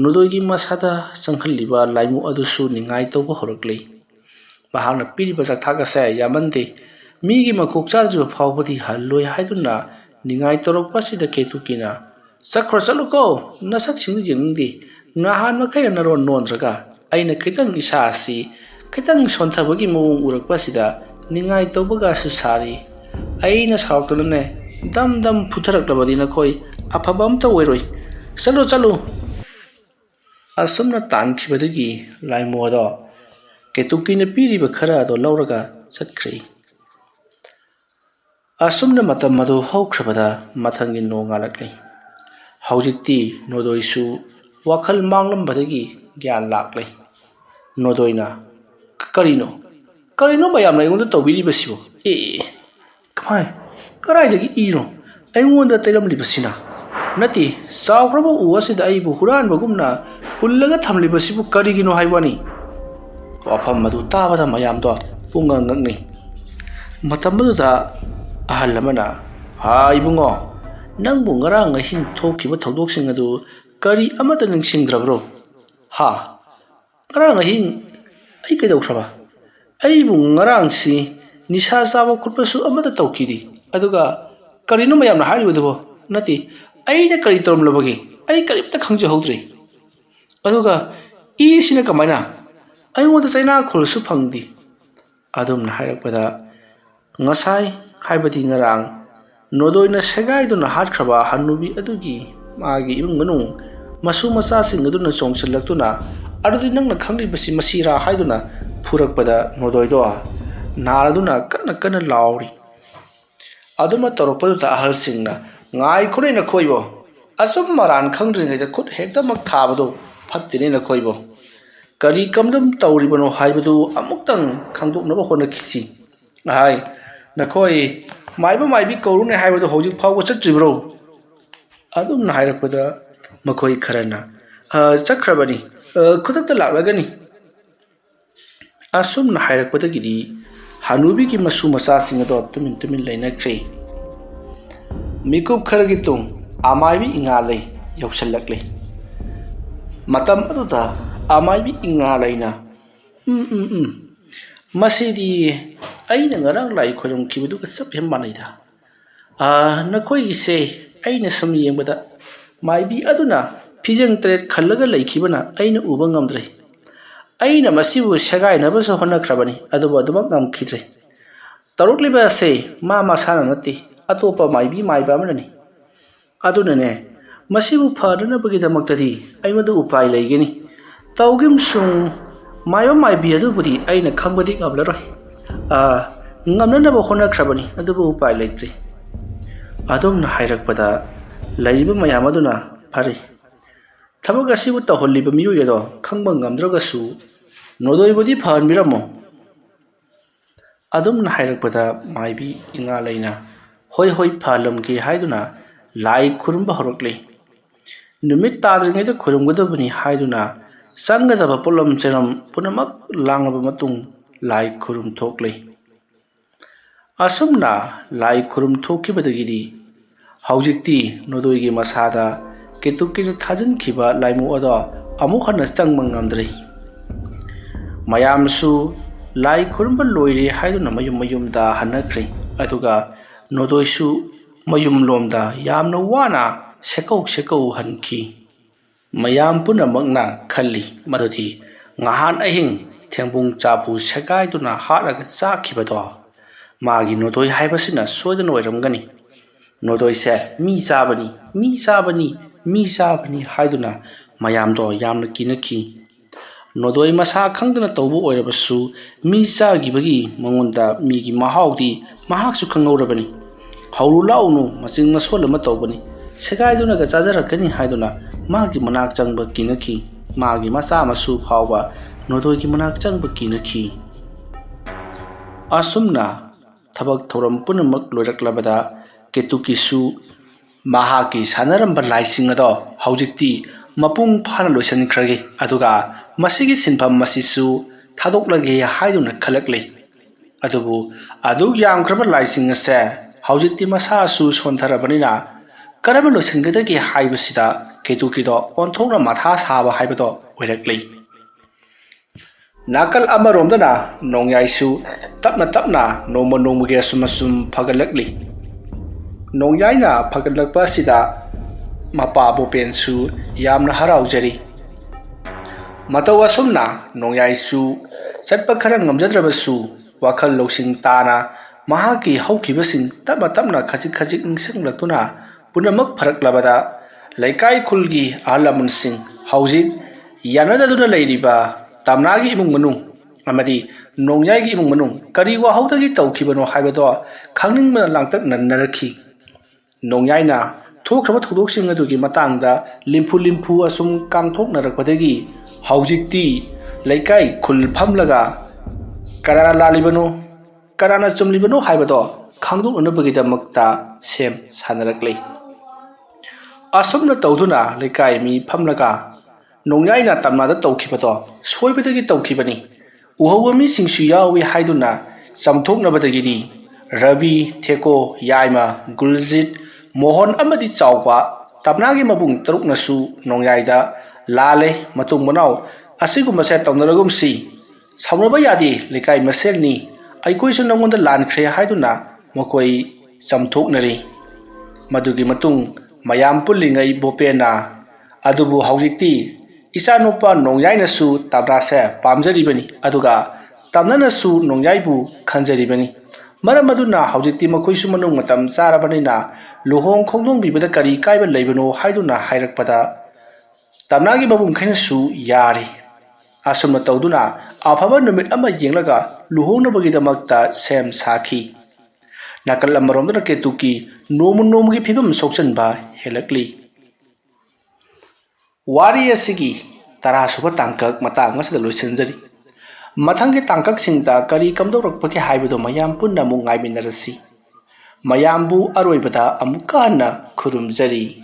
Speaker 1: ꯅꯣꯗꯣꯏꯒꯤ ꯃꯁꯥꯗ ꯆꯪꯍꯜꯂꯤꯕ ꯂꯥꯏꯃꯨ ꯑꯗꯨꯁꯨ ꯅꯤꯡꯉꯥꯏ ꯇꯧꯕ ꯍꯧꯔꯛꯂꯤ꯫ ꯃꯍꯥꯛꯅ ꯄꯤꯔꯤꯕ ꯆꯥꯛꯊꯥꯛ ꯑꯁꯦ ꯌꯥꯝꯃꯟꯗꯦ, ꯃꯤꯒꯤ ꯃꯀꯣꯛ ꯆꯥꯗ꯭ꯔꯤꯕ ꯐꯥꯎꯕꯗꯤ ꯍꯜꯂꯣꯏ ꯍꯥꯏꯗꯨꯅ ꯅꯤꯡꯉꯥꯏ ꯇꯧꯔꯛꯄ ꯑꯁꯤꯗ ꯀꯦꯇꯨꯀꯤꯅ ꯆꯠꯂꯨꯀꯣ, ꯅꯁꯛꯁꯤꯡꯗꯨ ꯌꯦꯡꯅꯤꯡꯗꯦ, ꯉꯍꯥꯟ ꯃꯈꯩꯅ ꯅꯔꯣꯟ ꯅꯣꯟꯗ꯭ꯔꯒ ꯑꯩꯅ ꯈꯤꯇꯪ ꯏꯁꯥ ꯑꯁꯤ khitang sonthabagi mawong urakpasida ningai tawbagasu sari aina saurtulane dam dam phutharaklabadi nakhoi afaba amta oiroi chalo asumna tankhibadagi laimodo ketukina piriba khara do lauraga chatkhrei asumna matam madu haukrabada mathangi nongalakli haujikti nodoisu wakhal manglambadagi gyan laklei nodoina karino mayamna ingonda tawbiribasibo kamai karaidagi iro aingonda tairamlibasina nati chawkraba u asida aibu huranbagumna hullaga thamlibasibu karigino haibani wafam madu tabada mayamdo pungangangni matambaduda ahal amana ibungo nangbu ngarang ahin thokiba thodoksin adu kari amata ningsingdrabro ngarang ahin ai kaidaukraba aibu ngarang si nisha chaba khutpasu amata tawkidi aduga karino mayamna haribudubo nati aina kari torumlabagi ai karimta khangjahudri aduga sina kamaina aingoda chaina khulsu phangdi adumna hairakpada ngasai haibadi ngarang nodoina segaiduna hatkraba hanubi adugi magi imung manung masu macha sing aduna chongchallatuna adudi nangna khanglibasi masira haiduna phurakpada nodoido naraduna kana lauri aduma toropadu ahal singna ngai khurena khoibo asum maran khangdringai da khut hekdamak thabado phattine na khoibo kari kamdam tauribano haibadu amuktang khangdoknaba hona khisi ai nakhoi maibi kaurune haibadu hojik phawgo chatribro adum na hairakpada makhoi kharana chakrabani khutakta laklagani asum na hairakpada gidi hanubi ki masu macha singado tumin lainakre mikup kharagi tung amaibi ingalai yausallakle matam aduda amaibi ingalaina masidi aina ngarang lai khoram kibudu ka sap hem manaida nakoi se aina sam yengbada maibi aduna phijang tret khallaga laikhibana aina uba ngamdre aina masibu sagai nabaso honakrabani aduba adumak ngamkhidre tarukliba se ma sana nati atopa maibi maiba manani adunane masibu phadana bagidamaktadi aimadu upai laigeni tawgim sung maibi adubudi aina khangbadi ngablaroi ngamnanaba honakrabani adubu upai laitre adumna hairakpada laiba mayam aduna phari thabak asibu taholiba miyuyedo khangba ngamdragasu nodoibudi phanmiramo adumna hairakpada maibi ingalaina hoi phalamki haiduna lai khurumba horakle numit tadringaida khurumgadabani haiduna sangadaba polam cheram punamak langaba matung lai khurum thokle asumna lai khurum thokibadagidi haujikti nodoigi masada ketukina thajin khiba laimu oda amuk hana changmang ngamdre mayamsu lai khurumba loire haiduna mayum da hanakre aduga nodoisu mayum lomda yamna wana sekau hanki mayam punamakna khalli madudi ngahan ahing thengbung chapu sekaiduna haraga chakhibado magi nodoi haibasina soidana oiramgani nodoi se mi sabani haiduna mayamdo yamna kinaki nodoi masa khangdana tawbu oirabasu mi chagibagi mangonda migi mahaudi mahaksu khangorabani hauru launu macing masol ama tawbani segaiduna ga chajarakani haiduna magi manak changba kinaki magi macha masu phawba nodoi ki manak changba kinaki asumna thabak thoram punamak loiraklabada ketukisu mahaki sanaramba laising ado haujikti mapung phana loisankrage aduga masigi sinpham masisu thadoklage haiduna khalakle adubu adug yamkraba laising ase haujikti masa su sontharabani karama loisangedagi haibasida ketukido onthona matha saba haibado oirakle nakal amaromdana nongyaisu tapna nongmugi asum phagalakli nongyaina phagalakpa sida mapabu pensu yamna haraujari mataw asumna nongyaisu ꯆꯠꯄ ꯈꯔ ꯉꯝꯖꯗ꯭ꯔꯕꯁꯨ ꯋꯥꯈꯜ ꯂꯧꯁꯤꯡ ꯇꯥꯅ ꯃꯍꯥꯛꯀꯤ ꯍꯧꯈꯤꯕꯁꯤꯡ ꯇꯞꯅ ꯇꯞꯅ ꯈꯖꯤꯛ ꯈꯖꯤꯛ ꯅꯤꯡꯁꯤꯡꯂꯛꯇꯨꯅ ꯄꯨꯝꯅꯃꯛ ꯐꯔꯛꯂꯕꯗ ꯂꯩꯀꯥꯏ ꯈꯨꯜꯒꯤ ꯑꯍꯜ ꯂꯃꯟꯁꯤꯡ ꯍꯧꯖꯤꯛ ꯌꯥꯅꯗꯗꯨꯅ ꯂꯩꯔꯤꯕ ꯇꯝꯅꯥꯒꯤ ꯏꯃꯨꯡ ꯃꯅꯨꯡ ꯑꯃꯗꯤ ꯅꯣꯡꯌꯥꯏꯒꯤ ꯏꯃꯨꯡ ꯃꯅꯨꯡ ꯀꯔꯤ ꯋꯥꯍꯧꯗꯒꯤ ꯇꯧꯈꯤꯕꯅꯣ ꯍꯥꯏꯕꯗꯣ ꯈꯪꯅꯤꯡꯕꯅ ꯂꯥꯡꯇꯛꯅꯅꯔꯛꯈꯤ꯫ ꯅꯣꯡꯌꯥꯏꯅ ꯊꯣꯛꯈ꯭ꯔꯕ ꯊꯧꯗꯣꯛꯁꯤꯡ ꯑꯗꯨꯒꯤ ꯃꯇꯥꯡꯗ ꯂꯤꯝꯐꯨ ꯑꯁꯨꯝ ꯀꯥꯡꯊꯣꯛꯅꯔꯛꯄꯗꯒꯤ ꯍꯧꯖꯤꯛꯇꯤ ꯂꯩꯀꯥꯏ ꯈꯨꯜ ꯐꯝꯂꯒ ꯀꯅꯥꯅ ꯂꯥꯜꯂꯤꯕꯅꯣ ꯀꯅꯥꯅ ꯆꯨꯝꯂꯤꯕꯅꯣ ꯍꯥꯏꯕꯗꯣ ꯈꯪꯗꯣꯛꯅꯅꯕꯒꯤꯗꯃꯛꯇ ꯁꯦꯝ ꯁꯥꯟꯅꯔꯛꯂꯤ꯫ ꯑꯁꯨꯝꯅ ꯇꯧꯗꯨꯅ ꯂꯩꯀꯥꯏ ꯃꯤ ꯐꯝꯂꯒ ꯅꯣꯡꯌꯥꯏꯅ ꯇꯝꯅꯥꯗ ꯇꯧꯈꯤꯕꯗꯣ ꯁꯣꯏꯕꯗꯒꯤ ꯇꯧꯈꯤꯕꯅꯤ, ꯎꯍꯧꯕ ꯃꯤꯁꯤꯡꯁꯨ ꯌꯥꯎꯏ ꯍꯥꯏꯗꯨꯅ ꯆꯥꯝꯊꯣꯛꯅꯕꯗꯒꯤꯗꯤ ꯔꯕꯤ, ꯊꯦꯀꯣ, ꯌꯥꯏꯃ, ꯒꯨꯜꯖꯤꯠ, ꯃꯣꯍꯣꯟ ꯑꯃꯗꯤ ꯆꯥꯎꯕ ꯇꯝꯅꯥꯒꯤ ꯃꯕꯨꯡ ꯇꯔꯨꯛꯅꯁꯨ ꯅꯣꯡꯌꯥꯏꯗ ꯂꯥꯜꯂꯦ, ꯃꯇꯨꯡ ꯃꯅꯥꯎ ꯑꯁꯤꯒꯨꯝꯕꯁꯦ ꯇꯧꯅꯔꯒꯨꯝꯁꯤ, ꯁꯥꯎꯅꯕ ꯌꯥꯗꯦ, ꯂꯩꯀꯥꯏ ꯃꯁꯦꯜꯅꯤ, ꯑꯩꯈꯣꯏꯁꯨ ꯅꯉꯣꯟꯗ ꯂꯥꯟꯈ꯭ꯔꯦ ꯍꯥꯏꯗꯨꯅ ꯃꯈꯣꯏ ꯆꯥꯝꯊꯣꯛꯅꯔꯤ꯫ ꯃꯗꯨꯒꯤ ꯃꯇꯨꯡ ꯃꯌꯥꯝ ꯄꯨꯜꯂꯤꯉꯩ ꯕꯣꯄꯦꯅ ꯑꯗꯨꯕꯨ ꯍꯧꯖꯤꯛꯇꯤ ꯏꯆꯥꯅꯨꯄꯥ ꯅꯣꯡꯌꯥꯏꯅꯁꯨ ꯇꯝꯅꯥꯁꯦ ꯄꯥꯝꯖꯔꯤꯕꯅꯤ ꯑꯗꯨꯒ ꯇꯝꯅꯥꯅꯁꯨ ꯅꯣꯡꯌꯥꯏꯕꯨ ꯈꯟꯖꯔꯤꯕꯅꯤ, ꯃꯔꯝ ꯑꯗꯨꯅ ꯍꯧꯖꯤꯛꯇꯤ ꯃꯈꯣꯏꯁꯨ ꯃꯅꯨꯡ ꯃꯇꯝ ꯆꯥꯔꯕꯅꯤꯅ ꯂꯨꯍꯣꯡ ꯈꯣꯡꯗꯣꯡꯕꯤꯕꯗ ꯀꯔꯤ ꯀꯥꯏꯕ ꯂꯩꯕꯅꯣ ꯍꯥꯏꯗꯨꯅ ꯍꯥꯏꯔꯛꯄꯗ ꯇꯝꯅꯥꯒꯤ ꯃꯕꯨꯡꯈꯩꯅꯁꯨ ꯌꯥꯔꯤ꯫ ꯑꯁꯨꯝꯅ ꯇꯧꯗꯨꯅ ꯑꯐꯕ ꯅꯨꯃꯤꯠ ꯑꯃ ꯌꯦꯡꯂꯒ ꯂꯨꯍꯣꯡꯅꯕꯒꯤꯗꯃꯛꯇ ꯁꯦꯝ ꯁꯥꯈꯤ꯫ ꯅꯥꯀꯜ ꯑꯃꯔꯣꯝꯗꯅ ꯀꯦꯇꯨꯀꯤ ꯅꯣꯡꯃꯒꯤ ꯐꯤꯕꯝ ꯁꯣꯛꯆꯟꯕ ꯍꯦꯜꯂꯛꯂꯤ꯫ ꯋꯥꯔꯤ ꯑꯁꯤꯒꯤ 10ꯁꯨꯕ ꯇꯥꯡꯀꯛ ꯃꯇꯥꯡ ꯑꯁꯤꯗ ꯂꯣꯏꯁꯤꯟꯖꯔꯤ꯫ ꯃꯊꯪꯒꯤ ꯇꯥꯡꯀꯛꯁꯤꯡꯗ ꯀꯔꯤ ꯀꯝꯗꯧꯔꯛꯄꯒꯦ ꯍꯥꯏꯕꯗꯨ ꯃꯌꯥꯝ ꯄꯨꯟꯅ ꯑꯃꯨꯛ ꯉꯥꯏꯃꯤꯟꯅꯔꯁꯤ꯫ ꯃꯌꯥꯝꯕꯨ ꯑꯔꯣꯏꯕꯗ ꯑꯃꯨꯛꯀ ꯍꯟꯅ ꯈꯨꯔꯨꯝꯖꯔꯤ꯫